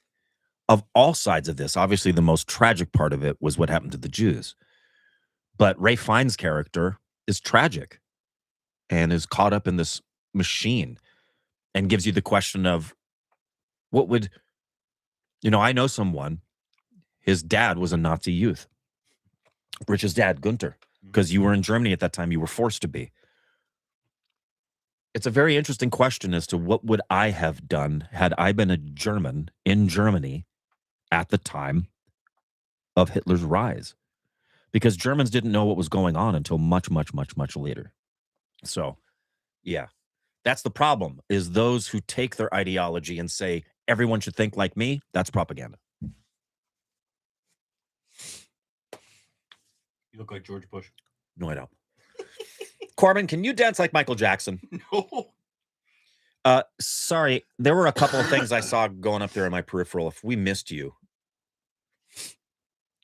of all sides of this. Obviously, the most tragic part of it was what happened to the Jews. But Ralph Fiennes' character is tragic and is caught up in this machine and gives you the question of what would, I know someone, his dad was a Nazi youth. Rich's dad, Gunther, because you were in Germany at that time, you were forced to be. It's a very interesting question as to what would I have done had I been a German in Germany at the time of Hitler's rise. Because Germans didn't know what was going on until much, much, much, much later. So, yeah, that's the problem, is those who take their ideology and say, everyone should think like me, that's propaganda. You look like George Bush. No, I don't. Corbin, can you dance like Michael Jackson? No. Sorry, there were a couple of things I saw going up there in my peripheral. If we missed you.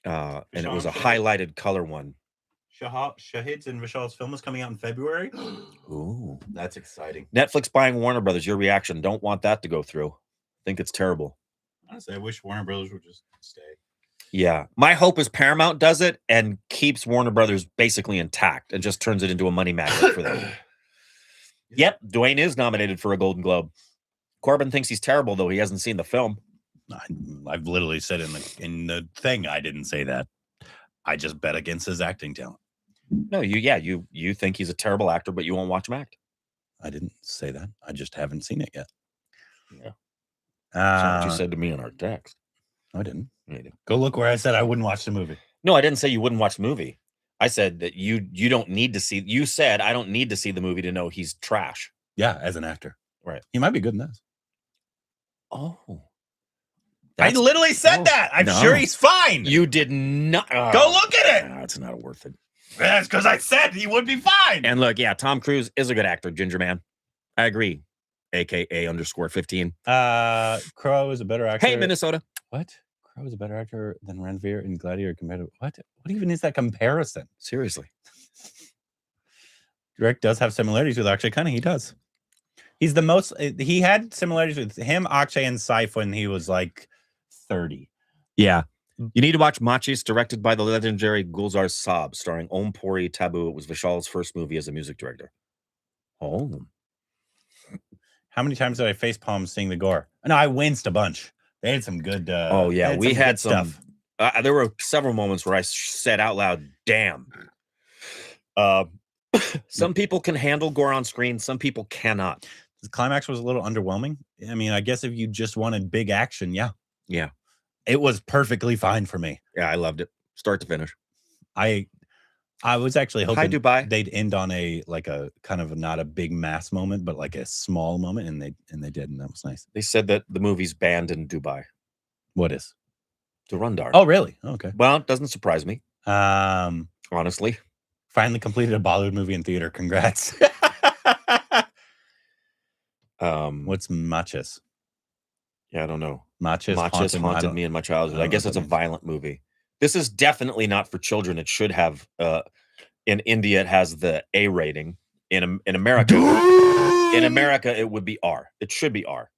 And it was a highlighted color one. Shahid's and Vishal's film is coming out in February. Ooh, that's exciting. Netflix buying Warner Brothers. Your reaction? Don't want that to go through. Think it's terrible. Honestly, I wish Warner Brothers would just stay. Yeah, my hope is Paramount does it and keeps Warner Brothers basically intact and just turns it into a money magnet for them. Yep, Dwayne is nominated for a Golden Globe. Corbin thinks he's terrible, though he hasn't seen the film. I've literally said in the thing I didn't say that. I just bet against his acting talent. No, you think he's a terrible actor, but you won't watch him act. I didn't say that. I just haven't seen it yet. Yeah. That's what you said to me in our text. I didn't. Go look where I said I wouldn't watch the movie. No, I didn't say you wouldn't watch the movie. I said that you don't need to see. You said I don't need to see the movie to know he's trash. Yeah, as an actor, right? He might be good in this. Oh, I literally said that. I'm sure he's fine. You did not. Go look at it. It's not worth it. That's because I said he would be fine. And look, yeah, Tom Cruise is a good actor, Ginger Man. I agree. AKA _15. Crow is a better actor. Hey, Minnesota. What? Crow is a better actor than Ranveer in Gladiator compared to what? What even is that comparison? Seriously. Rick does have similarities with Akshay Khanna. He does. He's the most. He had similarities with him, Akshay, and Saif when he was like 30. Yeah. You need to watch Machis, directed by the legendary Gulzar Saab, starring Om Puri Tabu. It was Vishal's first movie as a music director. Oh. How many times did I facepalm seeing the gore? No, I winced a bunch. They had some good. Oh, yeah. We had some stuff. There were several moments where I said out loud, damn. Some people can handle gore on screen. Some people cannot. The climax was a little underwhelming. I mean, I guess if you just wanted big action, yeah. Yeah. It was perfectly fine for me. Yeah, I loved it. Start to finish. I was actually hoping Dubai. They'd end on a kind of not a big mass moment, but like a small moment, and they did, and that was nice. They said that the movie's banned in Dubai. What is? Dhurandhar. Oh, really? Okay. Well, it doesn't surprise me. Honestly. Finally completed a Bollywood movie in theater. Congrats. What's Machis? Yeah, I don't know. Machis haunted me in my childhood. I guess it's a violent movie. This is definitely not for children. It should have. In India, it has the A rating. In America, it would be R. It should be R.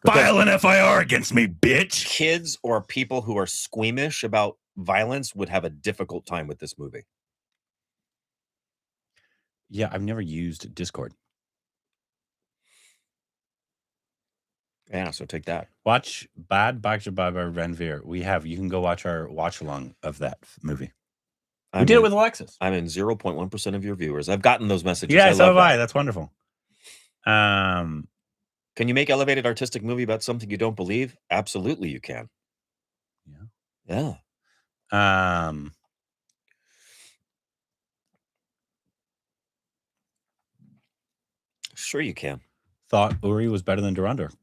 File an FIR against me, bitch. Kids or people who are squeamish about violence would have a difficult time with this movie. Yeah, I've never used Discord. Yeah, so take that. Watch Bad Bhaksha by Ranveer. You can go watch our watch along of that movie. We did it with Alexis. I'm in 0.1% of your viewers. I've gotten those messages. Yeah, so have I. That's wonderful. Can you make elevated artistic movie about something you don't believe? Absolutely, you can. Yeah. Sure you can. Thought Uri was better than Dhurandhar.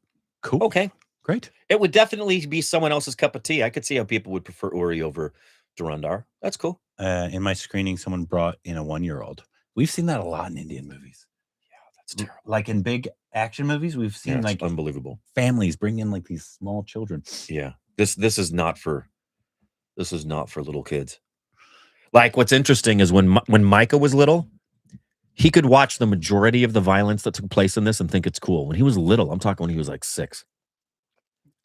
Cool. Okay. Great. It would definitely be someone else's cup of tea. I could see how people would prefer Uri over Dhurandhar. That's cool. In my screening, someone brought in a 1-year-old. We've seen that a lot in Indian movies. Yeah, that's terrible. Like in big action movies, we've seen like unbelievable families bring in like these small children. Yeah. This is not for little kids. Like, what's interesting is when Micah was little, he could watch the majority of the violence that took place in this and think it's cool. When he was little, I'm talking when he was like 6.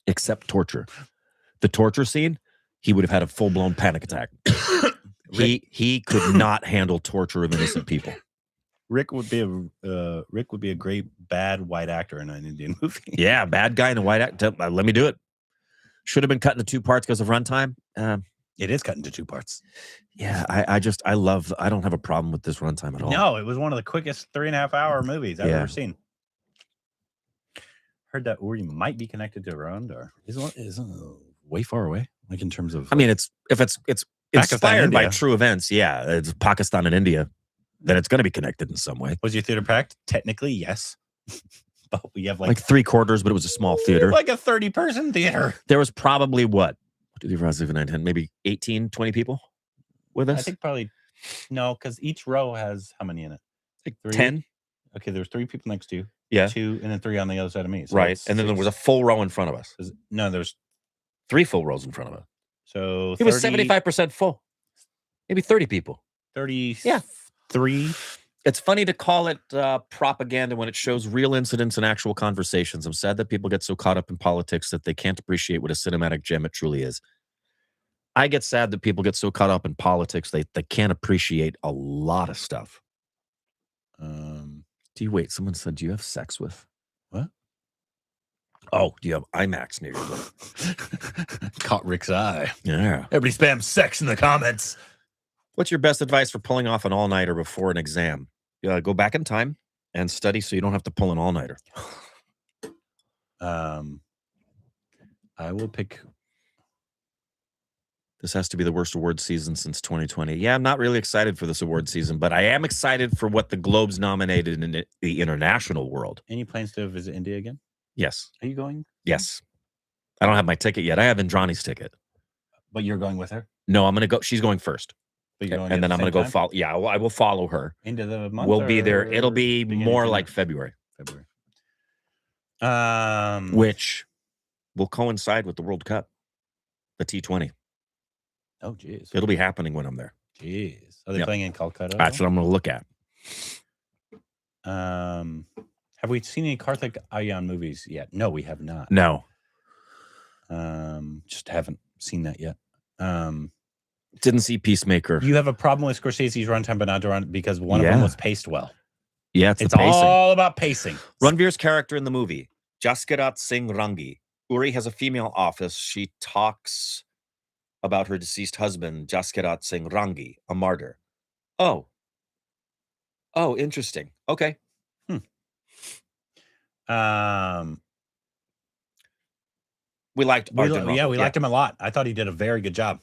Except torture. The torture scene, he would have had a full-blown panic attack. He could not handle torture of innocent people. Rick would be a great bad white actor in an Indian movie. Yeah, bad guy in a white actor. Let me do it. Should have been cut into 2 parts because of runtime. It is cut into 2 parts. Yeah, I don't have a problem with this runtime at all. No, it was one of the quickest 3.5-hour movies I've ever seen. Heard that Uri might be connected to Dhurandhar. Is way far away, like in terms of. I mean, it's inspired by true events. Yeah, it's Pakistan and India. Then it's going to be connected in some way. Was your theater packed? Technically, yes. But we have like 3/4, but it was a small theater. Like a 30-person theater. There was probably maybe 18, 20 people with us. I think probably no, because each row has how many in it? Like 10. Okay, there's 3 people next to you. Yeah. 2 and then 3 on the other side of me. So right. And then there was a full row in front of us. No, there's 3 full rows in front of us. So it was 75% full. Maybe 30 people. 30. Yeah. 3. It's funny to call it propaganda when it shows real incidents and actual conversations. I'm sad that people get so caught up in politics that they can't appreciate what a cinematic gem it truly is. I get sad that people get so caught up in politics they can't appreciate a lot of stuff. Someone said, do you have sex with? What? Oh, do you have IMAX near you? Caught Rick's eye. Yeah. Everybody spam sex in the comments. What's your best advice for pulling off an all-nighter before an exam? Go back in time and study so you don't have to pull an all-nighter. I will pick. This has to be the worst award season since 2020. Yeah, I'm not really excited for this award season, but I am excited for what the Globes nominated in the international world. Any plans to visit India again? Yes. Are you going? Yes. I don't have my ticket yet. I have Indrani's ticket. But you're going with her? No, I'm going to go. She's going first. And then I'm going to go follow. Yeah, I will follow her. Into the month. We'll be there. It'll be more like February. Which will coincide with the World Cup, the T20. Oh, geez. It'll be happening when I'm there. Jeez. Are they playing in Calcutta? That's what I'm going to look at. Have we seen any Karthik Aryan movies yet? No, we have not. No. Just haven't seen that yet. Didn't see Peacemaker. You have a problem with Scorsese's runtime, but not Dhurandhar because one of them was paced well. Yeah, it's all about pacing. Ranveer's character in the movie, Jaskirat Singh Rangi. Uri has a female office. She talks about her deceased husband, Jaskirat Singh Rangi, a martyr. Oh, interesting. Okay. We liked Arjun. We liked him a lot. I thought he did a very good job.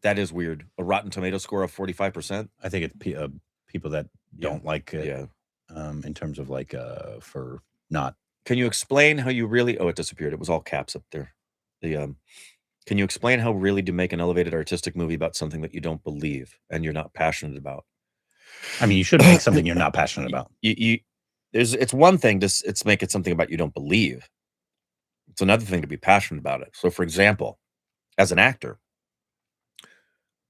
That is weird. A Rotten Tomato score of 45%. I think it's people that don't like it. Yeah. In terms of like for not. Can you explain how you really? Oh, it disappeared. It was all caps up there. Can you explain how really to make an elevated artistic movie about something that you don't believe and you're not passionate about? I mean, you should make something you're not passionate about. It's one thing to make it something about you don't believe. It's another thing to be passionate about it. So, for example, as an actor,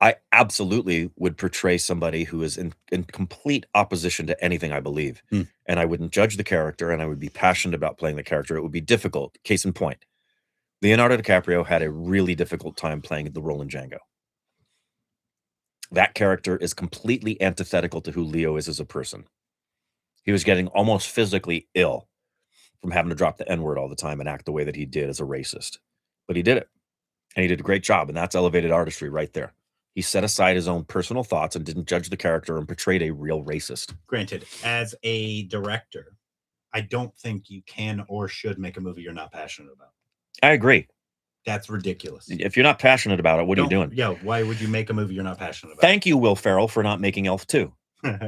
I absolutely would portray somebody who is in complete opposition to anything I believe. And I wouldn't judge the character, and I would be passionate about playing the character. It would be difficult. Case in point, Leonardo DiCaprio had a really difficult time playing the role in Django. That character is completely antithetical to who Leo is as a person. He was getting almost physically ill from having to drop the N-word all the time and act the way that he did as a racist. But he did it. And he did a great job. And that's elevated artistry right there. He set aside his own personal thoughts and didn't judge the character and portrayed a real racist. Granted, as a director, I don't think you can or should make a movie you're not passionate about. I agree. That's ridiculous. If you're not passionate about it, what are you doing? Yeah, why would you make a movie you're not passionate about? Thank you, Will Ferrell, for not making Elf 2.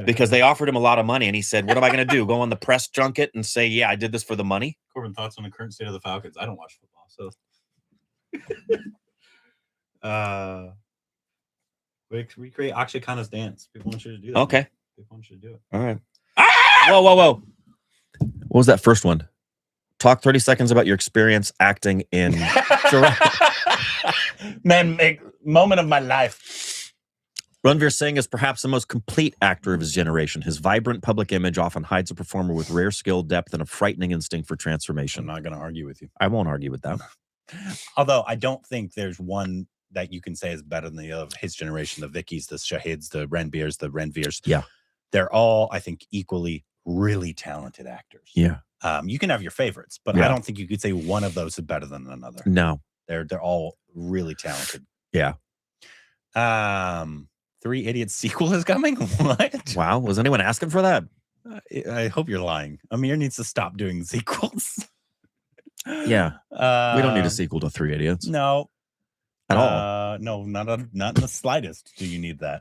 Because they offered him a lot of money, and he said, what am I going to do? Go on the press junket and say, yeah, I did this for the money? Corbin, thoughts on the current state of the Falcons? I don't watch football, so... recreate Akshay Khanna's dance. People want you to do that. Okay. People want you to do it. All right. Whoa. What was that first one? Talk 30 seconds about your experience acting in... Man, moment of my life. Ranveer Singh is perhaps the most complete actor of his generation. His vibrant public image often hides a performer with rare skill, depth, and a frightening instinct for transformation. I'm not going to argue with you. I won't argue with that. Although I don't think there's one that you can say is better than the other of his generation. The Vickies, the Shahids, the Ranveers. Yeah. They're all, I think, equally really talented actors. Yeah. You can have your favorites, but I don't think you could say one of those is better than another. No. They're all really talented. Yeah. 3 Idiots sequel is coming? What? Wow. Was anyone asking for that? I hope you're lying. Amir needs to stop doing sequels. Yeah. We don't need a sequel to 3 Idiots. No. At all. No, not in the slightest do you need that.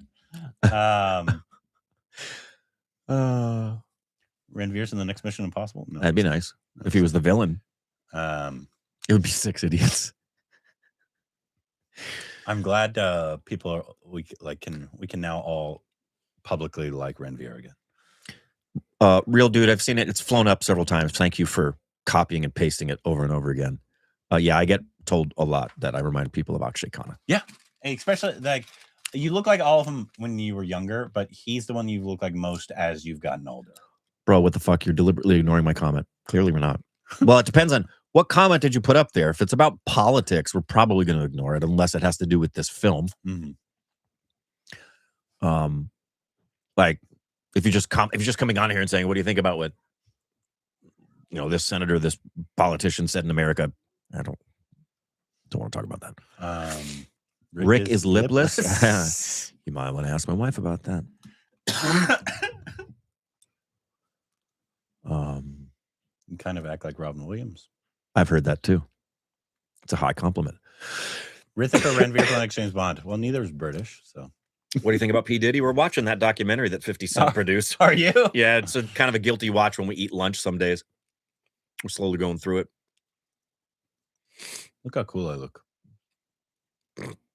Ranveer's in the next Mission Impossible? No. That'd be nice. If he was the villain. It would be 6 Idiots. I'm glad people are we can now all publicly like Ranveer again. Real dude, I've seen it. It's flown up several times. Thank you for copying and pasting it over and over again. Yeah, I get told a lot that I remind people of Akshay Khanna. Yeah, especially like you look like all of them when you were younger, but he's the one you look like most as you've gotten older. Bro, what the fuck? You're deliberately ignoring my comment. Clearly we're not. Well, it depends on what comment did you put up there. If it's about politics, we're probably going to ignore it unless it has to do with this film. Mm-hmm. Like if you're just coming on here and saying, what do you think about what this senator, this politician said in America? I don't want to talk about that. Rick is lipless. You might want to ask my wife about that. You kind of act like Robin Williams. I've heard that too. It's a high compliment. Hrithik or Ranveer for the next James Bond? Well, neither is British, so. What do you think about P. Diddy? We're watching that documentary that 50 Cent produced. Are you? Yeah, it's a kind of a guilty watch when we eat lunch some days. We're slowly going through it. Look how cool I look.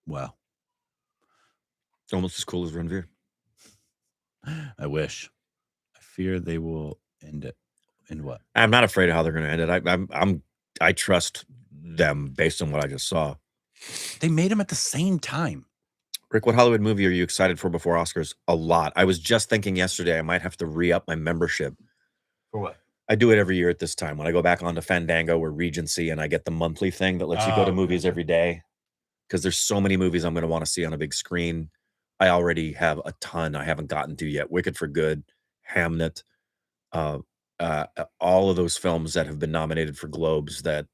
Wow. Almost as cool as Renvir. I wish. I fear they will end it. In what? I'm not afraid of how they're going to end it. I trust them based on what I just saw. They made them at the same time. Rick, what Hollywood movie are you excited for before Oscars? A lot. I was just thinking yesterday I might have to re-up my membership. For what? I do it every year at this time. When I go back onto Fandango or Regency and I get the monthly thing that lets you go to movies every day. Because there's so many movies I'm going to want to see on a big screen. I already have a ton I haven't gotten to yet. Wicked for Good, Hamnet, all of those films that have been nominated for Globes that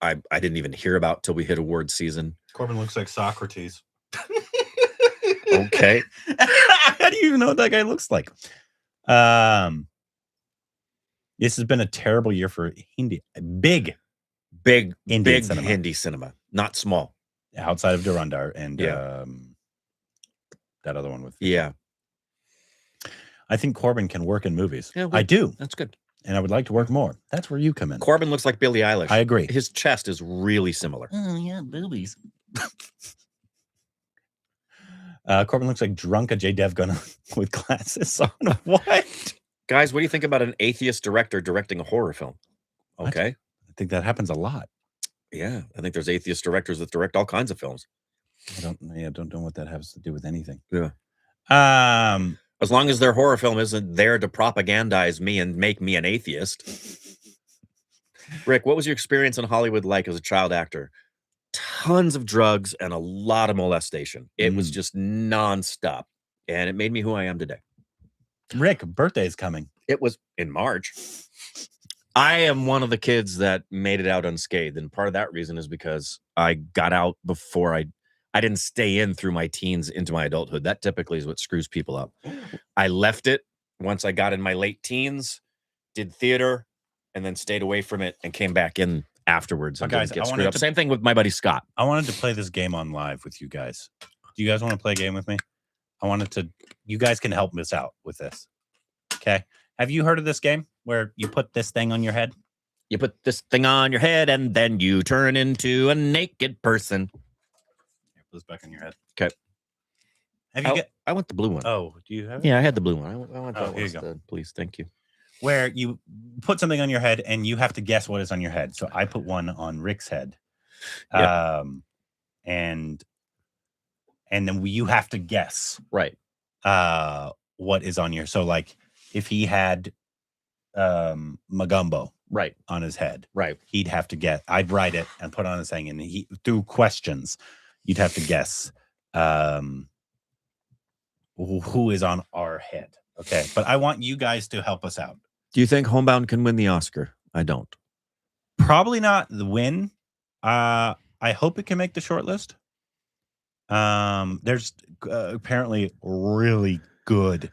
I didn't even hear about till we hit award season. Corbin looks like Socrates. Okay. How do you even know what that guy looks like? This has been a terrible year for Hindi. Big Hindi cinema. Not small. Outside of Dhurandhar and that other one with I think Corbin can work in movies. Yeah, I do. That's good. And I would like to work more. That's where you come in. Corbin looks like Billie Eilish. I agree. His chest is really similar. Oh, yeah, boobies. Corbin looks like drunk Ajay Devgan with glasses on. What? Guys, what do you think about an atheist director directing a horror film? Okay. I think that happens a lot. Yeah, I think there's atheist directors that direct all kinds of films. I don't know what that has to do with anything. Yeah. As long as their horror film isn't there to propagandize me and make me an atheist. Rick, what was your experience in Hollywood like as a child actor? Tons of drugs and a lot of molestation. It was just nonstop. And it made me who I am today. Rick, birthday is coming. It was in March. I am one of the kids that made it out unscathed. And part of that reason is because I got out before I didn't stay in through my teens into my adulthood. That typically is what screws people up. I left it once I got in my late teens, did theater, and then stayed away from it and came back in afterwards. And guys, get screwed up. Same thing with my buddy Scott. I wanted to play this game on live with you guys. Do you guys want to play a game with me? You guys can help us out with this. Okay. Have you heard of this game where you put this thing on your head? You put this thing on your head and then you turn into a naked person. Here, put this back on your head. Okay. I want the blue one. Oh, do you have it? Yeah, I had the blue one. I want that here one you go. Please. Thank you. Where you put something on your head and you have to guess what is on your head. So I put one on Rick's head. Yep. And then you have to guess. Right. What is on your, so like if he had Magumbo right on his head, right, he'd have to get, I'd write it and put on his thing, and he through questions you'd have to guess who is on our head. Okay, but I want you guys to help us out. Do you think Homebound can win the Oscar? I don't. Probably not the win. I hope it can make the short list. There's apparently really good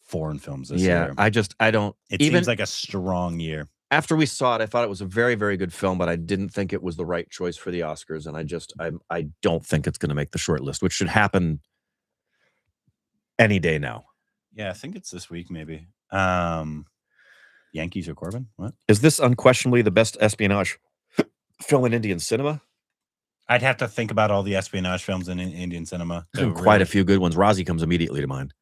foreign films this year. I don't. It seems like a strong year. After we saw it, I thought it was a very, very good film, but I didn't think it was the right choice for the Oscars, and I don't think it's going to make the short list, which should happen any day now. Yeah, I think it's this week, maybe. Yankees or Corbin? What? Is this unquestionably the best espionage film in Indian cinema? I'd have to think about all the espionage films in Indian cinema. Quite a few good ones. Razi comes immediately to mind.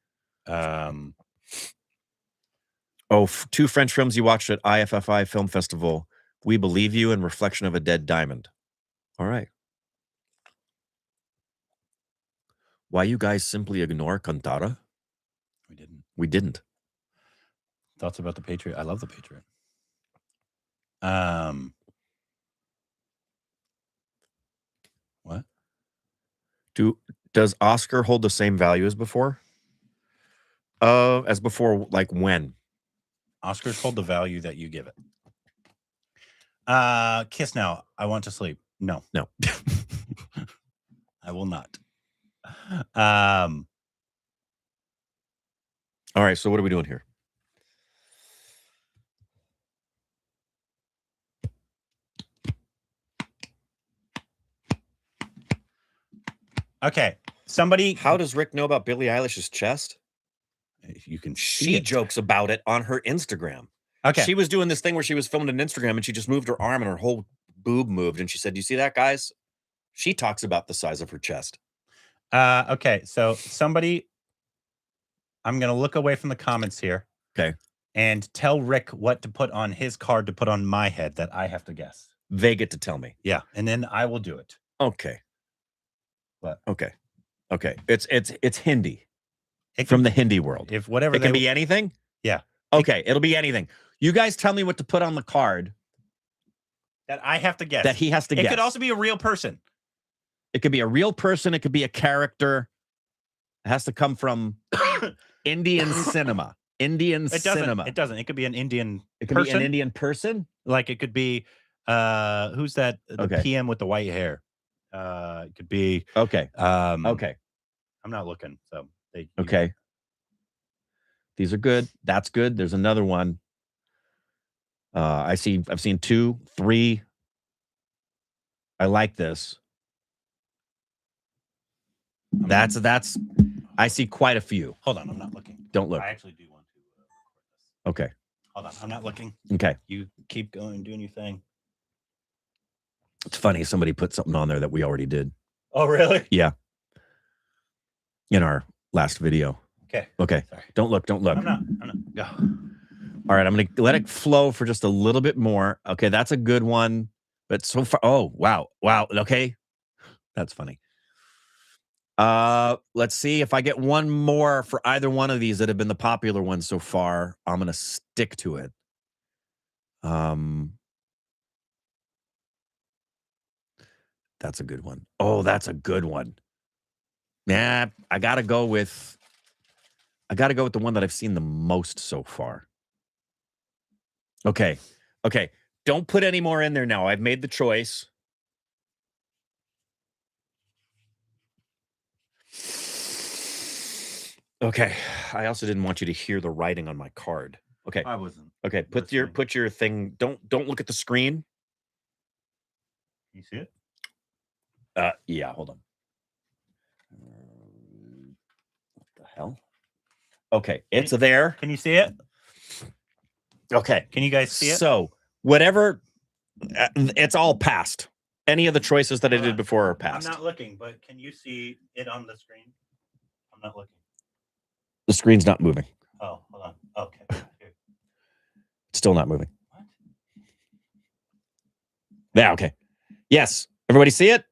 Two French films you watched at IFFI Film Festival: We Believe You and Reflection of a Dead Diamond. All right. Why you guys simply ignore Kantara? We didn't. Thoughts about the Patriot? I love the Patriot. What? Does Oscar hold the same value as before? As before, like when? Oscars hold the value that you give it. Kiss Now. I Want to Sleep. No. I will not. All right. So what are we doing here? Okay. Somebody. How does Rick know about Billie Eilish's chest? You can. She jokes about it on her Instagram. Okay. She was doing this thing where she was filming an Instagram and she just moved her arm and her whole boob moved, and she said, "You see that, guys?" She talks about the size of her chest. Okay, so somebody, I'm gonna look away from the comments here. Okay. And tell Rick what to put on his card to put on my head that I have to guess. They get to tell me. Yeah, and then I will do it. Okay. What? Okay. It's Hindi. From the Hindi world. If whatever it can be anything? Yeah. Okay, it'll be anything. You guys tell me what to put on the card. That I have to guess. That he has to guess. It could also be a real person. It could be a real person. It could be a character. It has to come from Indian cinema. Cinema. It doesn't. It could be an Indian It could be an Indian person? Like it could be, who's that? The PM with the white hair. It could be. Okay. Okay. I'm not looking. So. Okay. These are good. That's good. There's another one. I've seen 2, 3. I like this. That's I see quite a few. Hold on, I'm not looking. Don't look. I actually do want to record this. Okay. Hold on, I'm not looking. Okay. You keep going, doing your thing. It's funny, somebody put something on there that we already did. Oh, really? Yeah. In our last video. Okay. Okay. Sorry. Don't look. Don't look. I'm not. Go. All right. I'm going to let it flow for just a little bit more. Okay. That's a good one. But so far. Oh, wow. Wow. Okay. That's funny. Let's see if I get one more for either one of these that have been the popular ones so far. I'm going to stick to it. That's a good one. Oh, that's a good one. Nah, I gotta go with the one that I've seen the most so far. Okay. Okay. Don't put any more in there now. I've made the choice. Okay. I also didn't want you to hear the writing on my card. Okay. I wasn't. Okay. Put your thing. Don't look at the screen. You see it? Yeah, hold on. What the hell? Okay, it's there. Can you see it? Okay. Can you guys see it? So, whatever, it's all past. Any of the choices that I did before are past. I'm not looking, but can you see it on the screen? I'm not looking. The screen's not moving. Oh, hold on. Okay. Here. It's still not moving. What? Yeah, okay. Yes. Everybody see it?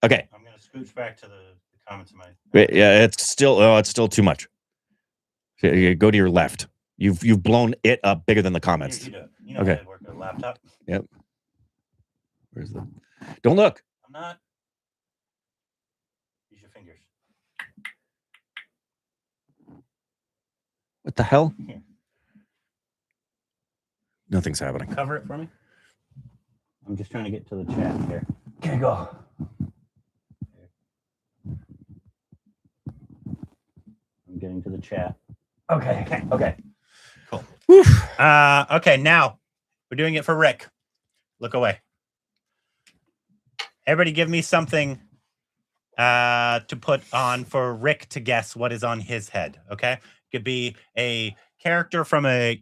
Okay. I'm going to scooch back to the comments in my... Yeah, it's still too much. Go to your left. You've blown it up bigger than the comments. You know okay. How to work a laptop? Yep. Where's the... Don't look. I'm not. Use your fingers. What the hell? Here. Nothing's happening. Cover it for me. I'm just trying to get to the chat here. Okay, go. I'm getting to the chat. Okay. Cool. Okay, now we're doing it for Rick. Look away. Everybody give me something to put on for Rick to guess what is on his head, okay? It could be a character from a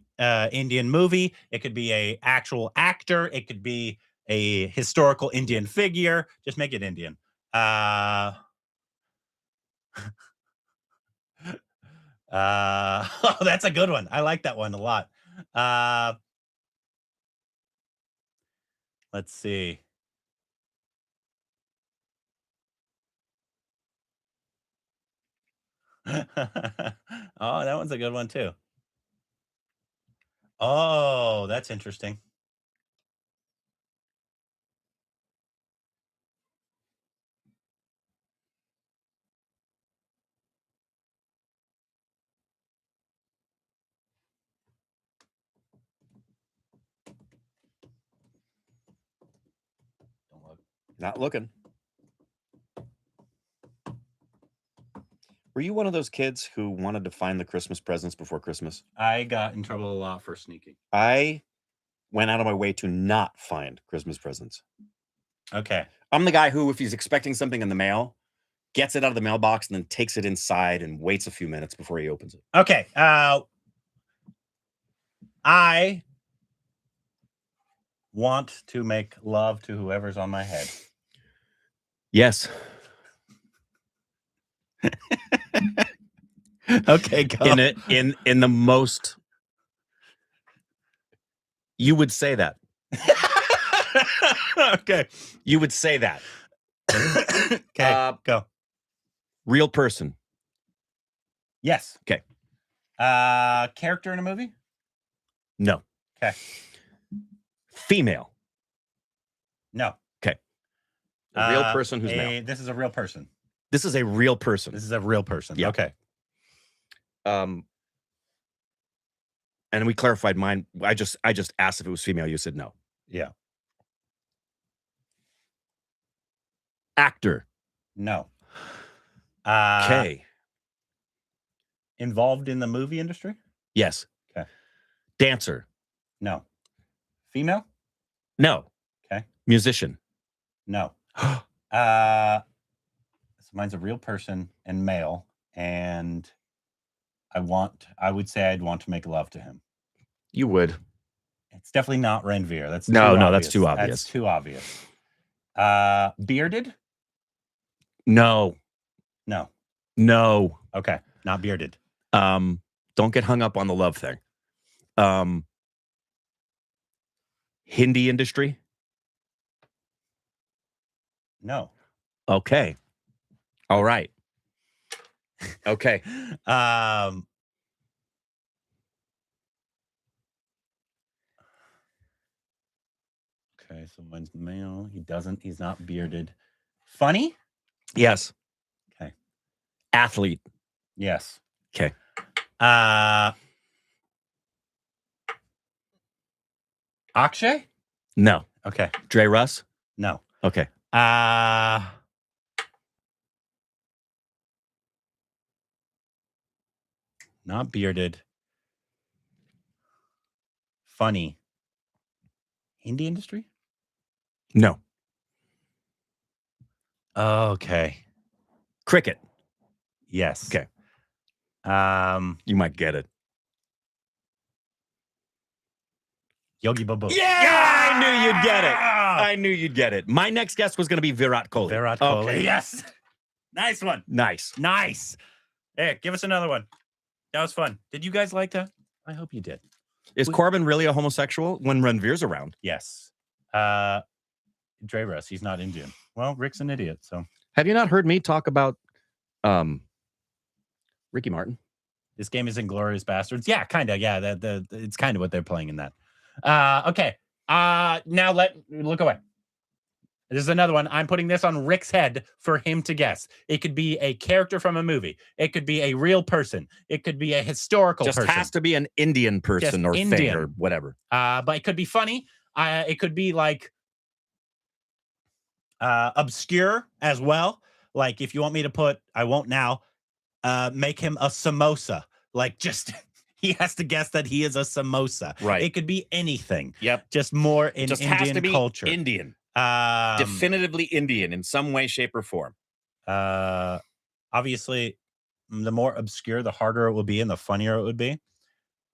Indian movie. It could be a actual actor. It could be a historical Indian figure. Just make it Indian. Oh, that's a good one. I like that one a lot. Let's see. Oh, that one's a good one too. Oh, that's interesting. Don't look. Not looking. Were you one of those kids who wanted to find the Christmas presents before Christmas? I got in trouble a lot for sneaking. I went out of my way to not find Christmas presents. Okay. I'm the guy who, if he's expecting something in the mail, gets it out of the mailbox and then takes it inside and waits a few minutes before he opens it. Okay. I want to make love to whoever's on my head. Yes. Okay, go. In the most, you would say that. Okay. You would say that. Okay, go. Real person. Yes. Okay. Character in a movie? No. Okay. Female. No. Okay. A real person who's male. This is a real person. This is a real person. This is a real person. Yeah. Okay. And we clarified mine. I just asked if it was female. You said no. Yeah. Actor. No. Okay. Involved in the movie industry? Yes. Okay. Dancer. No. Female? No. Okay. Musician. No. So mine's a real person and male, and I would say I'd want to make love to him. You would. It's definitely not Renvir. That's no, that's too obvious. That's too obvious. Bearded? No. No. No. Okay. Not bearded. Don't get hung up on the love thing. Hindi industry? No. Okay. All right. Okay. Okay, so mine's male. He's not bearded. Funny? Yes. Okay. Athlete. Yes. Okay. Akshay? No. Okay. Dre Russ? No. Okay. Not bearded. Funny. Hindi industry? No. Okay. Cricket. Yes. Okay. You might get it. Yogi Babu. Yeah! I knew you'd get it. I knew you'd get it. My next guest was going to be Virat Kohli. Virat Kohli. Okay. Yes. Nice one. Nice. Nice. Hey, give us another one. That was fun. Did you guys like that? I hope you did. Is Corbin really a homosexual when Ranveer's around? Yes. Dre Russ, he's not Indian. Well, Rick's an idiot, so. Have you not heard me talk about Ricky Martin? This game is Inglourious Bastards. Yeah, kind of. Yeah, it's kind of what they're playing in that. Okay. Now look away. This is another one. I'm putting this on Rick's head for him to guess. It could be a character from a movie. It could be a real person. It could be a historical person. Just has to be an Indian person Just or Indian. thing or whatever. But it could be funny. It could be like obscure as well. Like if you want me to put, I won't now, make him a samosa. Like just he has to guess that he is a samosa. Right. It could be anything. Yep. Just more in just Indian has to be culture. Indian. Definitively Indian in some way, shape, or form. Obviously, the more obscure, the harder it will be, and the funnier it would be.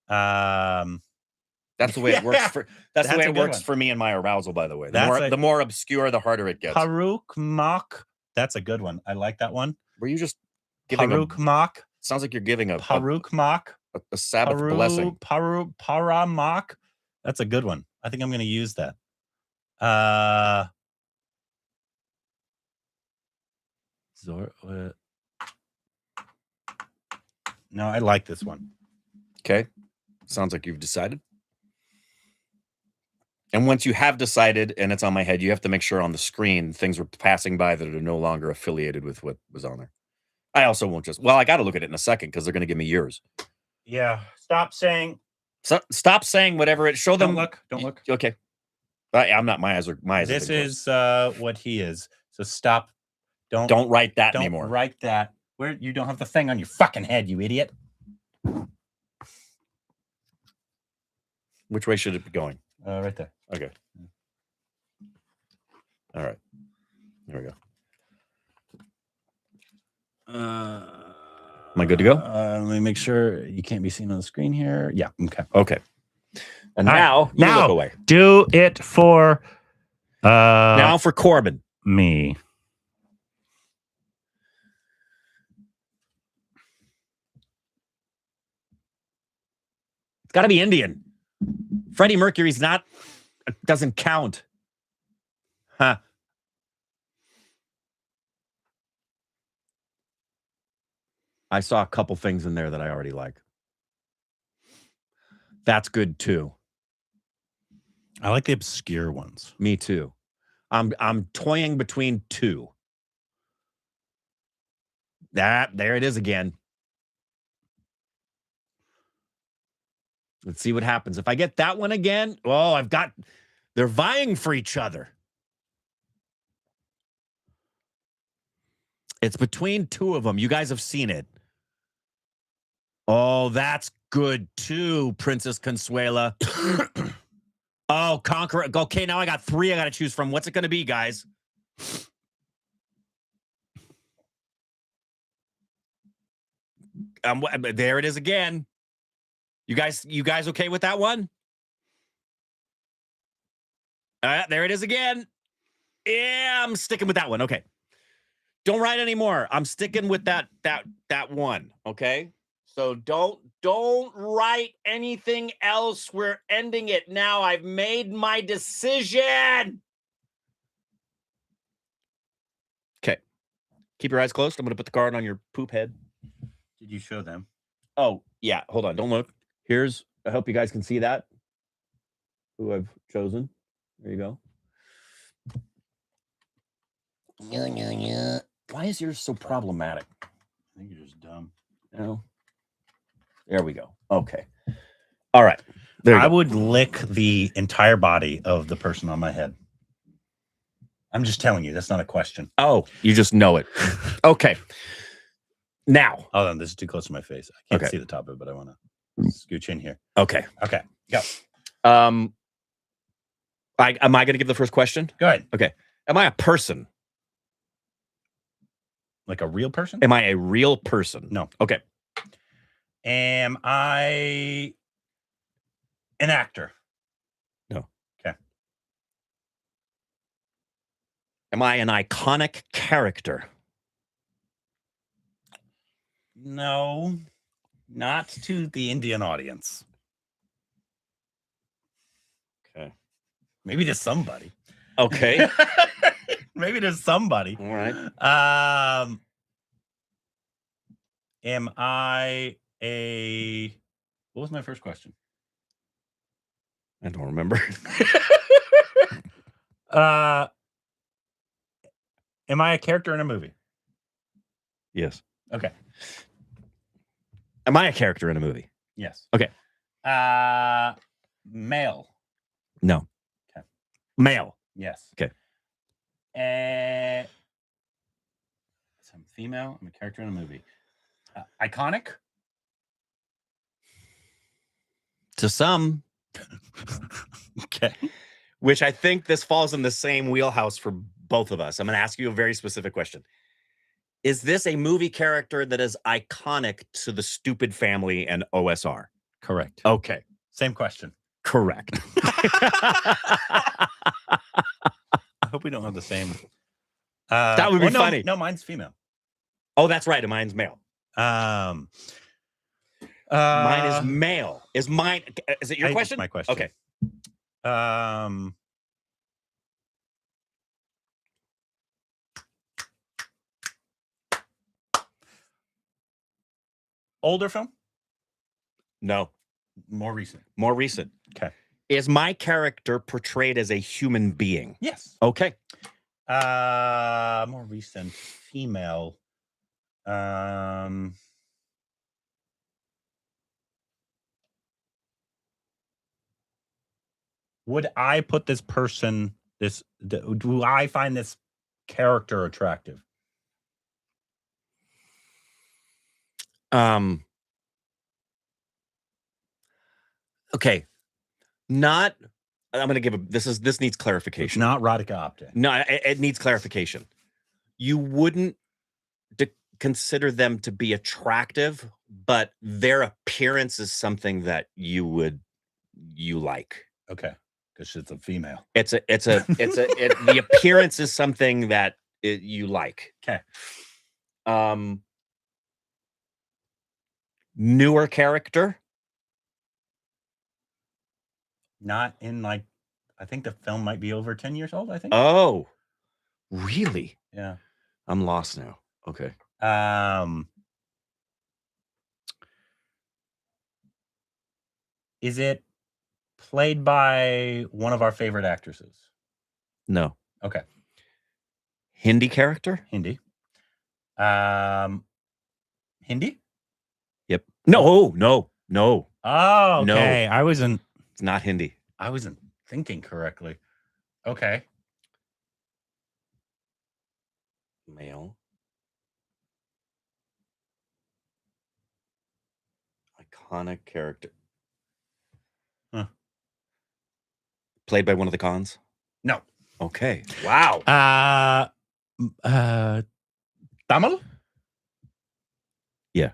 That's the way it works for. That's the way it works for me and my arousal. By the way, the more obscure, the harder it gets. Paruk Mak. That's a good one. I like that one. Were you just giving Paruk Mak? Sounds like you're giving a Paruk Mak. A Sabbath blessing. Paramak. That's a good one. I think I'm going to use that. No, I like this one. Okay. Sounds like you've decided. And once you have decided and it's on my head, you have to make sure on the screen things are passing by that are no longer affiliated with what was on there. I also won't just, well, I got to look at it in a second because they're going to give me yours. Yeah. Stop saying whatever it, show them. Don't look. Okay. I'm not, my eyes. This is what he is. So stop. Don't write that don't anymore. Write that. Where you don't have the thing on your fucking head, you idiot. Which way should it be going? Right there. Okay. All right. There we go. Am I good to go? Let me make sure you can't be seen on the screen here. Yeah. Okay. Okay. And now you look away. Do it for now for Corbin. Me. It's got to be Indian. Freddie Mercury's not, doesn't count. Huh. I saw a couple things in there that I already like. That's good too. I like the obscure ones. Me too. I'm toying between two. There it is again. Let's see what happens. If I get that one again, oh, they're vying for each other. It's between two of them. You guys have seen it. Oh, that's good too, Princess Consuela. Oh, Conqueror. Okay, now I got three I got to choose from. What's it going to be, guys? There it is again. You guys okay with that one? There it is again. Yeah, I'm sticking with that one. Okay. Don't write anymore. I'm sticking with that one. Okay. So don't write anything else. We're ending it now. I've made my decision. Okay. Keep your eyes closed. I'm going to put the card on your poop head. Did you show them? Oh, yeah. Hold on. Don't look. I hope you guys can see that. Who I've chosen. There you go. Why is yours so problematic? I think you're just dumb. No. There we go. Okay. All right. I would lick the entire body of the person on my head. I'm just telling you. That's not a question. Oh, you just know it. Okay. Now. Hold on. This is too close to my face. I can't see the top of it, but I want to scooch in here. Okay. Okay. Go. Am I going to give the first question? Go ahead. Okay. Am I a person? Like a real person? Am I a real person? No. Okay. Am I an actor? No. Okay. Am I an iconic character? No. Not to the Indian audience. Okay. Maybe to somebody. Okay. Maybe to somebody. All right. Am I what was my first question? I don't remember. Am I a character in a movie? Yes. Okay. Am I a character in a movie? Yes. Okay. Male. No. Okay. Male. Yes. Okay. So I'm female. I'm a character in a movie. Iconic? To some. Okay. Which I think this falls in the same wheelhouse for both of us. I'm going to ask you a very specific question. Is this a movie character that is iconic to the Stupid family and OSR? Correct. Okay. Same question. Correct. I hope we don't have the same. That would be funny. No, mine's female. Oh, that's right. And mine's male. Mine is male. Is it your question? It's my question. Okay. Older film? No. More recent. More recent. Okay. Is my character portrayed as a human being? Yes. Okay. More recent. Female. Would I put this person, do I find this character attractive? Okay. I'm going to give this needs clarification. It's not Radhika Apte. No, it needs clarification. You wouldn't consider them to be attractive, but their appearance is something that you would you like. Okay, because it's a female. The appearance is something that you like. Okay. Newer character. Not in like, I think the film might be over 10 years old, I think. Oh, really? Yeah. I'm lost now. Okay. Is it played by one of our favorite actresses? No. Okay. Hindi character? Hindi. Hindi? Yep. No. Oh, okay. No. It's not Hindi. I wasn't thinking correctly. Okay. Male. Iconic character. Huh. Played by one of the cons? No. Okay. Wow. Tamil? Yeah.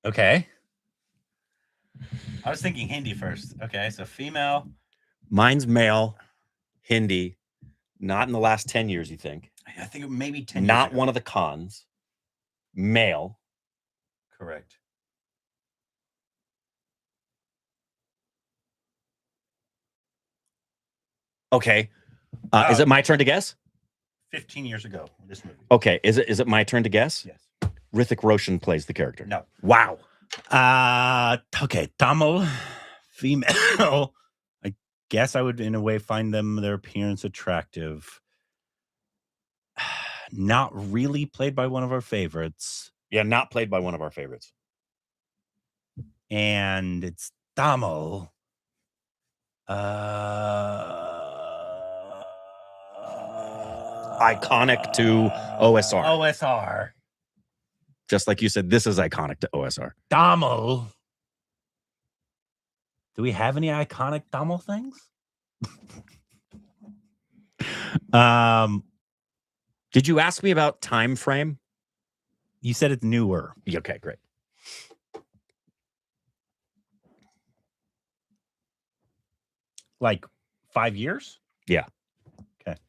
Okay. I was thinking Hindi first. Okay, so female. Mine's male, Hindi. Not in the last 10 years, you think? I think maybe 10 years Not ago. one of the cons. Male. Correct. Okay. Is it my turn to guess? 15 years ago, this movie. Okay. Is it my turn to guess? Yes. Hrithik Roshan plays the character. No. Wow. Okay. Tamil, female. I guess I would, in a way, find their appearance attractive. Not really played by one of our favorites. Yeah, not played by one of our favorites. And it's Tamil. Iconic to OSR. OSR. Just like you said, this is iconic to OSR. Tamil. Do we have any iconic Tamil things? Did you ask me about time frame? You said it's newer. Okay, great. Like 5 years? Yeah. Okay.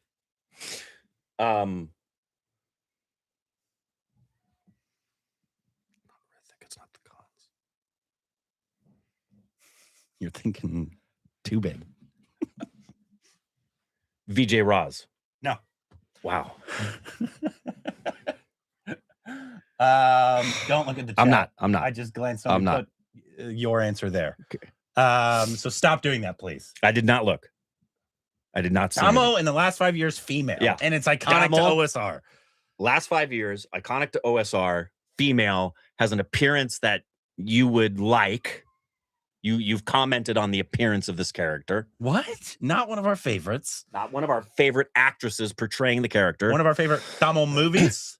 It's not the cons. You're thinking too big. VJ Roz. No. Wow. Don't look at the chat. I'm not. I just glanced on. I'm not. Put your answer there. Okay. So stop doing that, please. I did not look. I did not see Tamil in the last 5 years, female. Yeah. And it's iconic to OSR. Last 5 years, iconic to OSR, female, has an appearance that you would like. You've commented on the appearance of this character. What? Not one of our favorites. Not one of our favorite actresses portraying the character. One of our favorite Tamil movies.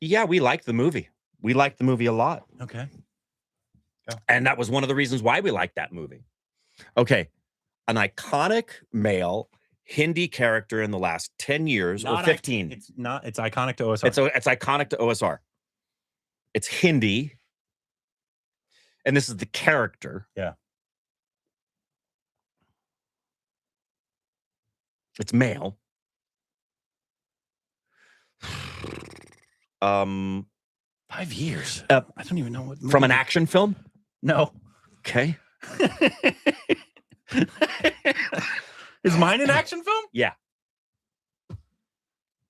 Yeah, we liked the movie. We liked the movie a lot. Okay. Go. And that was one of the reasons why we liked that movie. Okay. An iconic male Hindi character in the last 10 years or 15. It's iconic to OSR. It's iconic to OSR. It's Hindi. And this is the character. Yeah. It's male. 5 years. I don't even know what movie. From an action film? No. Okay. Is mine an action film? Yeah.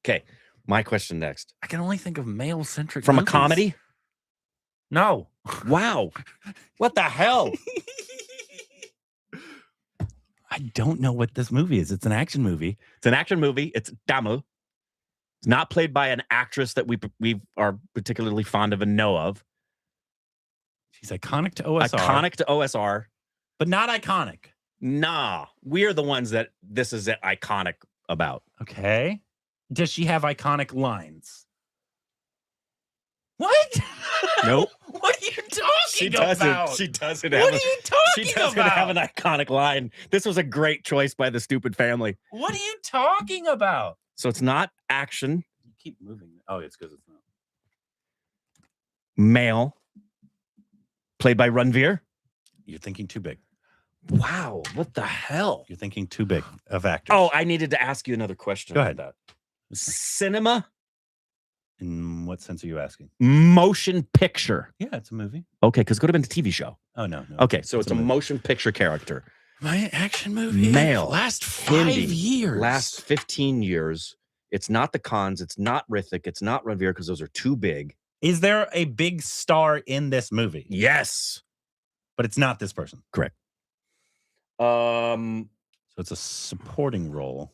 Okay. My question next. I can only think of male-centric From movies. a comedy? No. Wow. What the hell? I don't know what this movie is. It's an action movie. It's an action movie. It's Tamil. It's not played by an actress that we are particularly fond of and know of. She's iconic to OSR. Iconic to OSR. But not iconic. Nah. We're the ones that this is iconic about. Okay. Does she have iconic lines? What? Nope. What are you talking about? She doesn't What are you talking She doesn't have an iconic line. This was a great choice by the stupid family. What are you talking about? So it's not action. You keep moving. Oh, it's because it's not. Male. Played by Ranveer. You're thinking too big. Wow, what the hell? You're thinking too big of actors. Oh, I needed to ask you another question. Go ahead. That. Cinema? In what sense are you asking? Motion picture. Yeah, it's a movie. Okay, because it could have been a TV show. Oh, no. Okay, so it's a motion picture character. My action movie. Male. Last 5 years. Last 15 years. It's not the Khans. It's not Rithik. It's not Ranveer because those are too big. Is there a big star in this movie? Yes. But it's not this person. Correct. So it's a supporting role.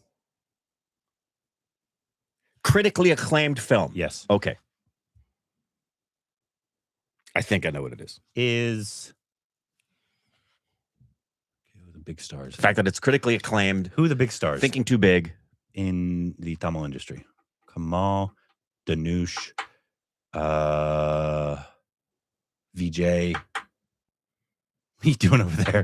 Critically acclaimed film. Yes. Okay. I think I know what it is. Who are the big stars? The fact that it's critically acclaimed. Who are the big stars? Thinking too big. In the Tamil industry. Kamal, Dhanush, VJ. What are you doing over there?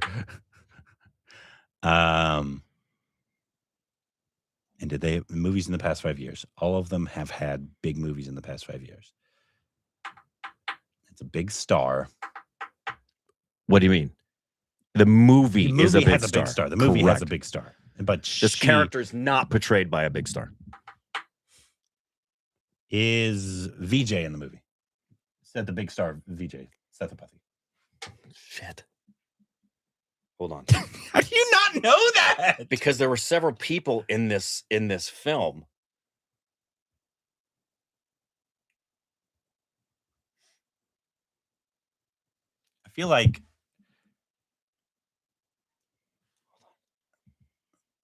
And did they have movies in the past 5 years? All of them have had big movies in the past 5 years. It's a big star. What do you mean? The movie is a big star. The movie has a big star. But this character is not portrayed by a big star. Is VJ in the movie? Said the big star VJ Sethupathi. Shit. Hold on. How do you not know that? Because there were several people in this film. I feel like.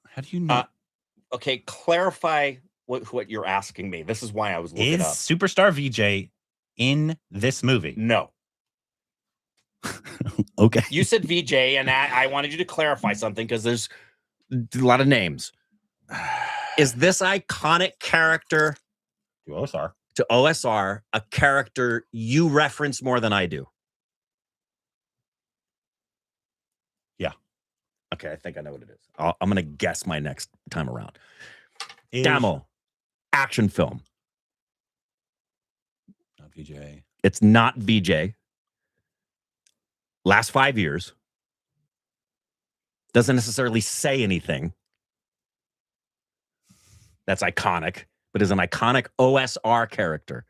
How do you know? Okay, clarify what you're asking me. This is why I was looking up. Is superstar VJ in this movie? No. Okay. You said VJ, and I wanted you to clarify something because there's a lot of names. Is this iconic character to OSR a character you reference more than I do? Yeah. Okay, I think I know what it is. I'm going to guess my next time around. Tamil action film. Not VJ. It's not VJ. Last 5 years. Doesn't necessarily say anything. That's iconic, but is an iconic OSR character.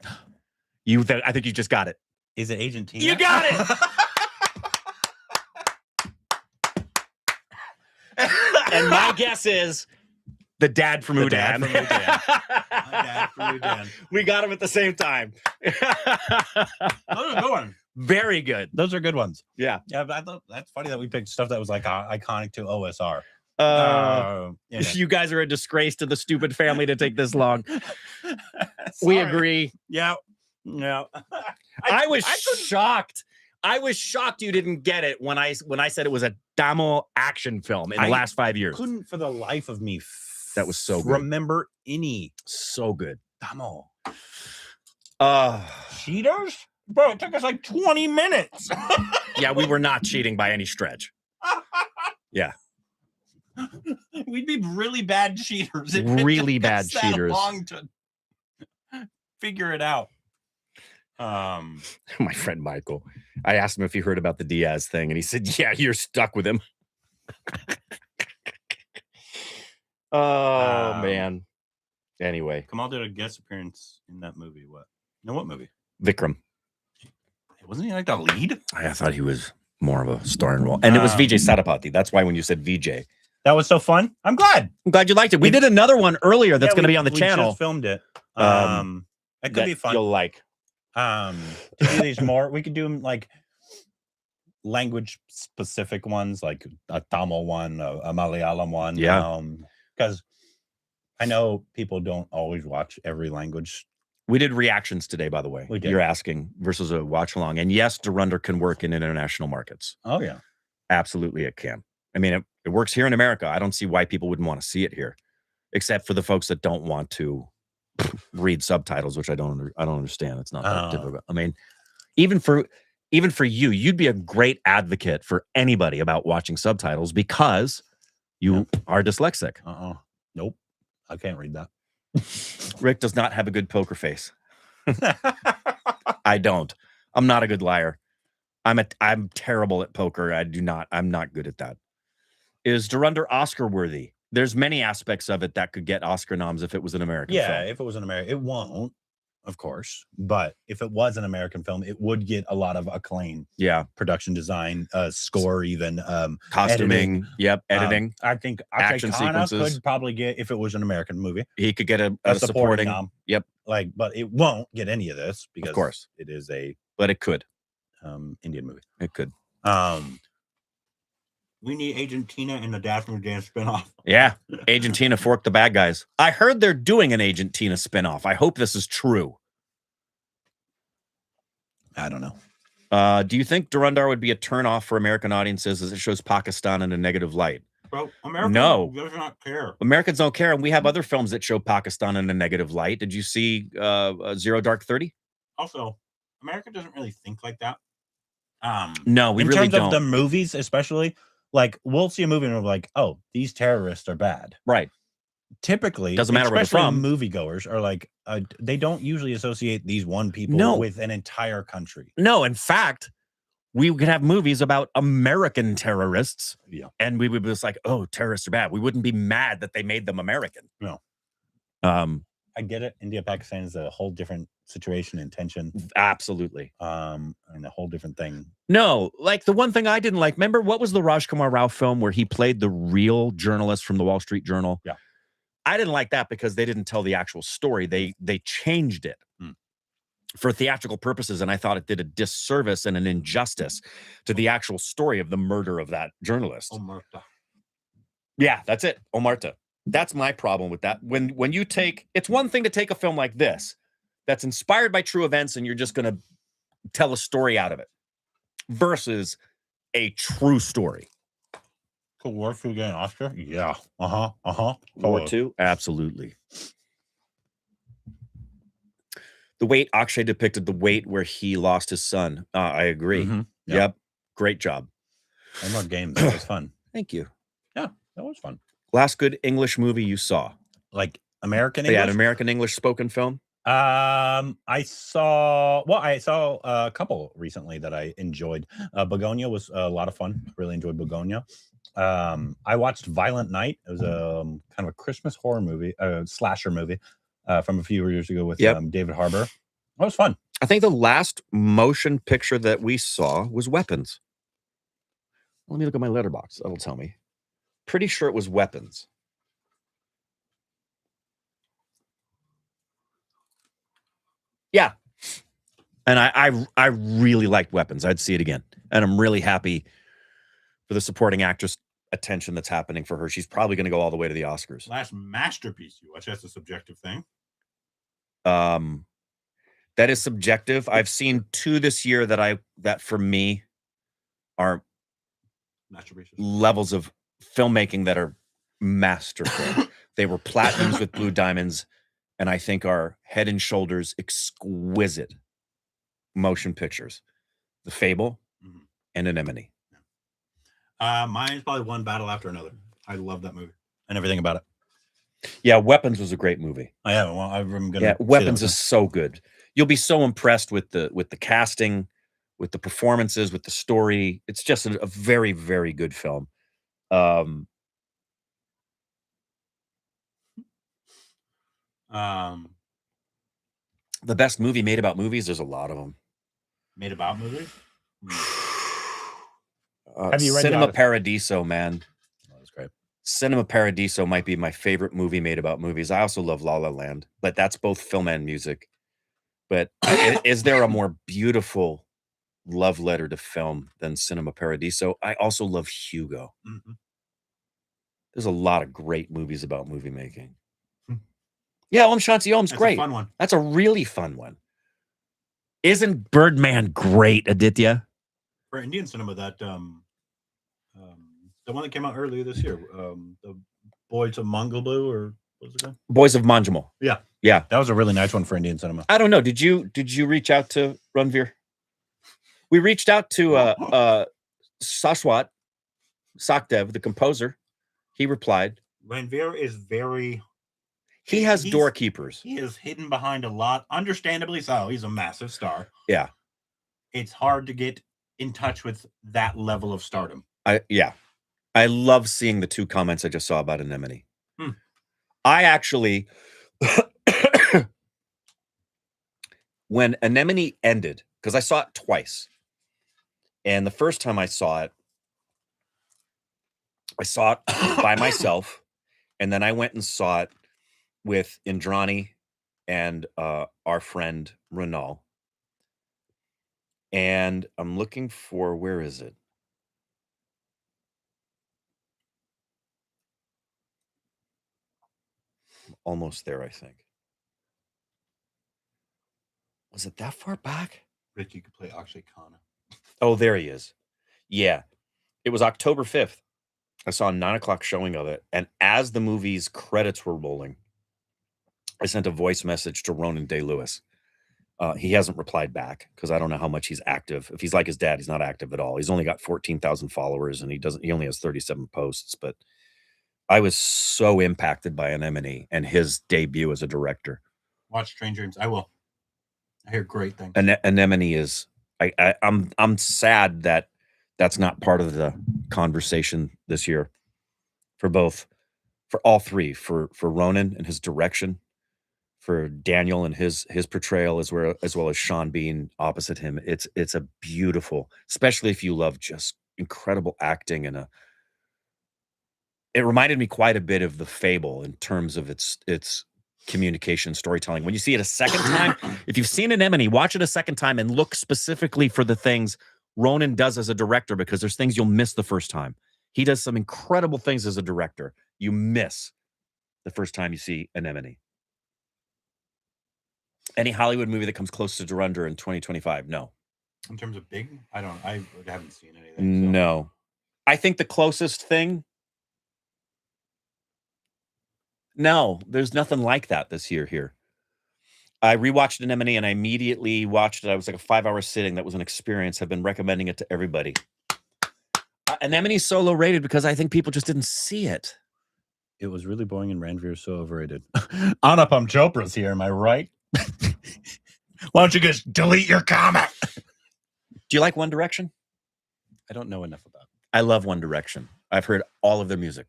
I think you just got it. Is it Agent Tina? You got it. And my guess is the dad from Udan. My dad from Udan. We got him at the same time. Those are good ones. Very good. Those are good ones. Yeah. Yeah, but I thought that's funny that we picked stuff that was like iconic to OSR. You guys are a disgrace to the stupid family to take this long. We agree. Yeah. Yeah. I was shocked. I was shocked you didn't get it when I said it was a Tamil action film in the last 5 years. Couldn't for the life of me that was so good. Remember any so good. Tamil. Cheaters? Bro, it took us like 20 minutes. Yeah, we were not cheating by any stretch. Yeah. We'd be really bad cheaters. Really bad cheaters. Long to figure it out. My friend Michael, I asked him if he heard about the Diaz thing, and he said, "Yeah, you're stuck with him." Oh man. Anyway, Kamal did a guest appearance in that movie. What? No, what movie? Vikram. Wasn't he like the lead? I thought he was more of a starring role, and it was VJ Sethupathi. That's why when you said VJ, that was so fun. I'm glad you liked it. We did another one earlier that's going to be on the channel. We just filmed it. That could be fun. You'll like. To do these more, we could do them like language specific ones, like a Tamil one, a Malayalam one. Yeah. Because I know people don't always watch every language. We did reactions today, by the way. We did. You're asking versus a watch along. And yes, Dhurandhar can work in international markets. Oh, yeah. Absolutely, it can. I mean, it works here in America. I don't see why people wouldn't want to see it here, except for the folks that don't want to read subtitles, which I don't understand. It's not that difficult. I mean, even for you, you'd be a great advocate for anybody about watching subtitles because you are dyslexic. Nope. I can't read that. Rick does not have a good poker face. I don't. I'm not a good liar. I'm terrible at poker. I'm not good at that. Is Dhurandhar Oscar worthy? There's many aspects of it that could get Oscar noms if it was an American film. Yeah, if it was an American, it won't, of course. But if it was an American film, it would get a lot of acclaim. Yeah, production design, score, even costuming. Editing. Editing. I think action sequences could probably get, if it was an American movie, he could get a supporting nom. Yep. Like, but it won't get any of this because, of course, it is a. But it could. Indian movie. It could. We need Agent Tina in the Daphne Dance spinoff. Yeah, Agent Tina forked the bad guys. I heard they're doing an Agent Tina spinoff. I hope this is true. I don't know. Do you think Dhurandhar would be a turnoff for American audiences as it shows Pakistan in a negative light? Bro, America does not care. Americans don't care, and we have other films that show Pakistan in a negative light. Did you see Zero Dark 30? Also, America doesn't really think like that. No, we really don't. In terms of the movies, especially, like, we'll see a movie and we're like, oh, these terrorists are bad. Right. Typically, doesn't matter where they're from. Moviegoers are like, they don't usually associate these one people with an entire country. No, in fact, we could have movies about American terrorists. Yeah. And we would be just like, oh, terrorists are bad. We wouldn't be mad that they made them American. No. I get it. India, Pakistan is a whole different situation and tension. Absolutely. And a whole different thing. No, like the one thing I didn't like, remember what was the Rajkumar Rao film where he played the real journalist from the Wall Street Journal? Yeah. I didn't like that because they didn't tell the actual story. They changed it for theatrical purposes, and I thought it did a disservice and an injustice to the actual story of the murder of that journalist. Omerta. Yeah, that's it. Omerta. That's my problem with that. When you take, it's one thing to take a film like this that's inspired by true events and you're just going to tell a story out of it versus a true story. Could War II get an Oscar? Yeah. War II? Absolutely. The Wait, Akshay depicted the wait where he lost his son. I agree. Yep. Great job. I love games. That was fun. Thank you. Yeah, that was fun. Last good English movie you saw? Like American English? Yeah, an American English spoken film? I saw a couple recently that I enjoyed. Begonia was a lot of fun. Really enjoyed Begonia. I watched Violent Night. It was a kind of a Christmas horror movie, slasher movie, from a few years ago with David Harbour. That was fun. I think the last motion picture that we saw was Weapons. Let me look at my letterbox. That'll tell me. Pretty sure it was Weapons. Yeah. And I really liked Weapons. I'd see it again. And I'm really happy for the supporting actress attention that's happening for her. She's probably going to go all the way to the Oscars. Last masterpiece you watch. That's a subjective thing. That is subjective. I've seen two this year that for me are levels of filmmaking that are masterful. They were platinums with blue diamonds, and I think are head and shoulders exquisite motion pictures. The Fable and Anemone. Mine's probably One Battle After Another. I love that movie and everything about it. Yeah, Weapons was a great movie. I haven't. Well, I'm gonna. Yeah, Weapons is so good. You'll be so impressed with the casting, with the performances, with the story. It's just a very, very good film. The best movie made about movies. There's a lot of them. Made about movies. Have you read Cinema Paradiso, man? Oh, that's great. Cinema Paradiso might be my favorite movie made about movies. I also love La La Land, but that's both film and music. But is there a more beautiful love letter to film than Cinema Paradiso? I also love Hugo. There's a lot of great movies about movie making. Yeah, Om Shanti Om's great. A fun one. That's a really fun one. Isn't Birdman great, Aditya? For Indian cinema, that the one that came out earlier this year, the Boys of Mangalbu, or what was it called? Boys of Manjamal. Yeah, yeah, that was a really nice one for Indian cinema. I don't know. Did you reach out to Ranveer? We reached out to Saswat Sakdev, the composer. He replied. Ranveer is very. He has doorkeepers. He is hidden behind a lot, understandably so. He's a massive star. Yeah. It's hard to get in touch with that level of stardom. I love seeing the 2 comments I just saw about Anemone. I actually, when Anemone ended, because I saw it twice, and the first time I saw it by myself, and then I went and saw it with Indrani and our friend Renal. And I'm looking for, where is it? Almost there, I think. Was it that far back? Rich, you could play Akshay Khanna. Oh, there he is. Yeah. It was October 5th. I saw a 9 o'clock showing of it. And as the movie's credits were rolling, I sent a voice message to Ronan Day-Lewis. He hasn't replied back because I don't know how much he's active. If he's like his dad, he's not active at all. He's only got 14,000 followers and he only has 37 posts. But I was so impacted by Anemone and his debut as a director. Watch Train Dreams. I will. I hear great things. Anemone is, I'm sad that that's not part of the conversation this year for all 3, for Ronan and his direction, for Daniel and his portrayal, as well as Sean being opposite him. It's a beautiful, especially if you love just incredible acting, and it reminded me quite a bit of The Fable in terms of its communication, storytelling. When you see it a second time, if you've seen Anemone, watch it a second time and look specifically for the things Ronan does as a director, because there's things you'll miss the first time. He does some incredible things as a director you miss the first time you see Anemone. Any Hollywood movie that comes close to Dhurandhar in 2025? No. In terms of big, I haven't seen anything. So. No. I think the closest thing, no, there's nothing like that this year here. I rewatched Anemone and I immediately watched it. I was like a 5-hour sitting. That was an experience. I've been recommending it to everybody. Anemone's so low rated because I think people just didn't see it. It was really boring and Ranveer's so overrated. Anupam Chopra's here, am I right? Why don't you just delete your comment? Do you like One Direction? I don't know enough about it. I love One Direction. I've heard all of their music.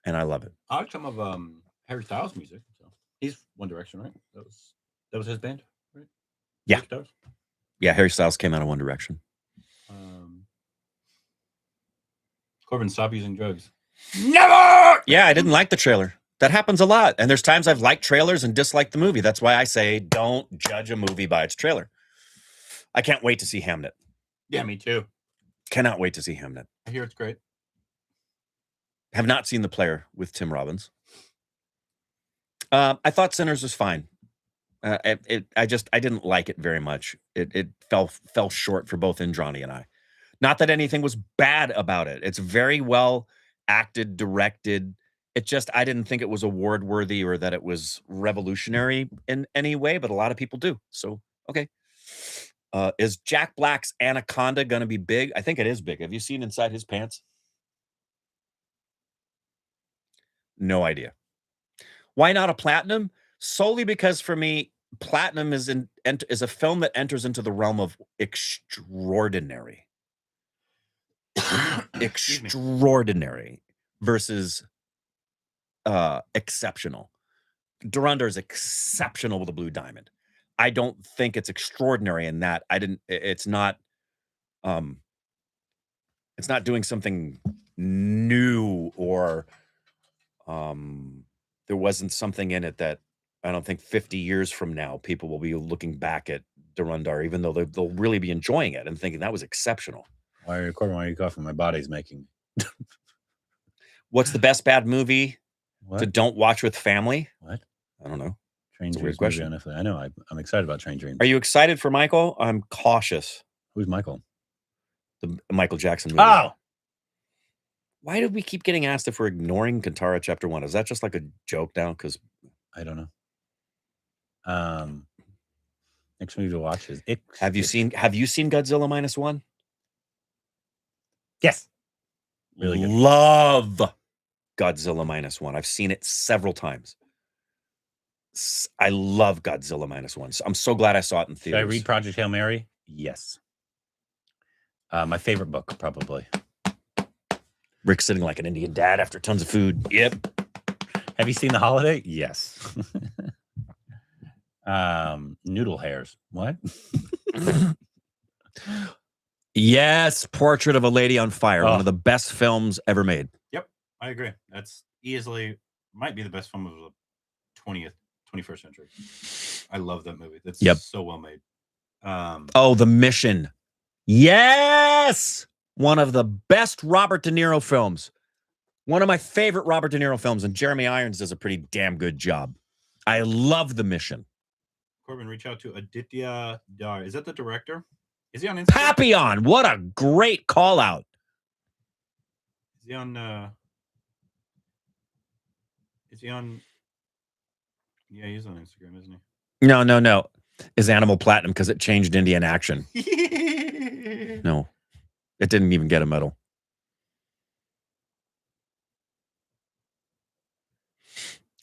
And I love it. I like some of Harry Styles' music. So he's One Direction, right? That was his band, right? Yeah. Yeah, Harry Styles came out of One Direction. Corbin, stop using drugs. Never! Yeah, I didn't like the trailer. That happens a lot. And there's times I've liked trailers and disliked the movie. That's why I say don't judge a movie by its trailer. I can't wait to see Hamnet. Yeah, me too. Cannot wait to see Hamnet. I hear it's great. Have not seen The Player with Tim Robbins. I thought Sinners was fine. I didn't like it very much. It fell short for both Indrani and I. Not that anything was bad about it. It's very well acted, directed. I didn't think it was award worthy or that it was revolutionary in any way, but a lot of people do. So, okay. Is Jack Black's Anaconda going to be big? I think it is big. Have you seen inside his pants? No idea. Why not a platinum? Solely because for me, platinum is a film that enters into the realm of extraordinary. Extraordinary versus exceptional. Dhurandhar is exceptional with a blue diamond. I don't think it's extraordinary in that. It's not doing something new or there wasn't something in it that I don't think 50 years from now people will be looking back at Dhurandhar, even though they'll really be enjoying it and thinking that was exceptional. Why are you coughing? My body's making. What's the best bad movie to don't watch with family? What? I don't know. Train Dreams. Question. I know. I'm excited about Train Dreams. Are you excited for Michael? I'm cautious. Who's Michael? The Michael Jackson movie. Oh! Why do we keep getting asked if we're ignoring Kantara Chapter 1? Is that just like a joke now? Because I don't know. Next movie to watch is it. Have you seen Godzilla -1? Yes. Really good. Love Godzilla -1. I've seen it several times. I love Godzilla -1. So I'm so glad I saw it in theaters. Should I read Project Hail Mary? Yes. My favorite book, probably. Rick sitting like an Indian dad after tons of food. Yep. Have you seen The Holiday? Yes. Noodle hairs. What? Yes, Portrait of a Lady on Fire. Oh. One of the best films ever made. Yep, I agree. That's easily might be the best film of the 21st century. I love that movie. That's so well made. The Mission. Yes, one of the best Robert De Niro films. One of my favorite Robert De Niro films, and Jeremy Irons does a pretty damn good job. I love The Mission. Corbin, reach out to Aditya Dar. Is that the director? Is he on Instagram? Papillon. What a great call out. Is he on? Yeah, he's on Instagram, isn't he? No. Is Animal Platinum because it changed Indian action. No, it didn't even get a medal.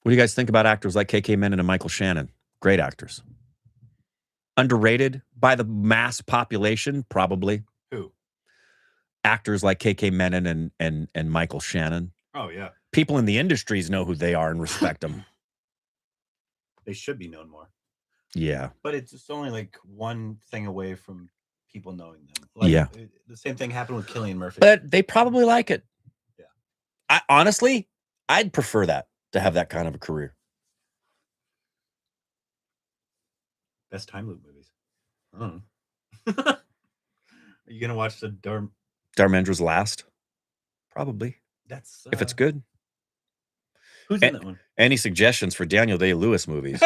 What do you guys think about actors like KK Menon and Michael Shannon? Great actors. Underrated by the mass population, probably. Who? Actors like KK Menon and Michael Shannon. Oh, yeah. People in the industries know who they are and respect them. They should be known more. Yeah. But it's just only like one thing away from people knowing them. Like, the same thing happened with Cillian Murphy. But they probably like it. Yeah. Honestly, I'd prefer that, to have that kind of a career. Best time loop movies. Are you going to watch the Dharmendra's Last? Probably. That's if it's good. Who's in that one? Any suggestions for Daniel Day-Lewis movies?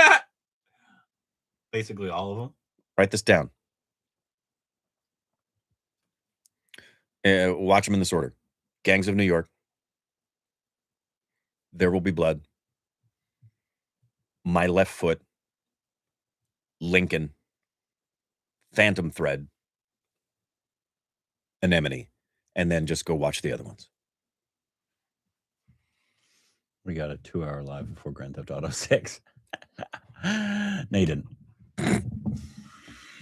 Basically all of them. Write this down. Watch them in this order. Gangs of New York. There Will Be Blood. My Left Foot. Lincoln. Phantom Thread. Anemone. And then just go watch the other ones. We got a 2-hour live before Grand Theft Auto 6. No, you didn't.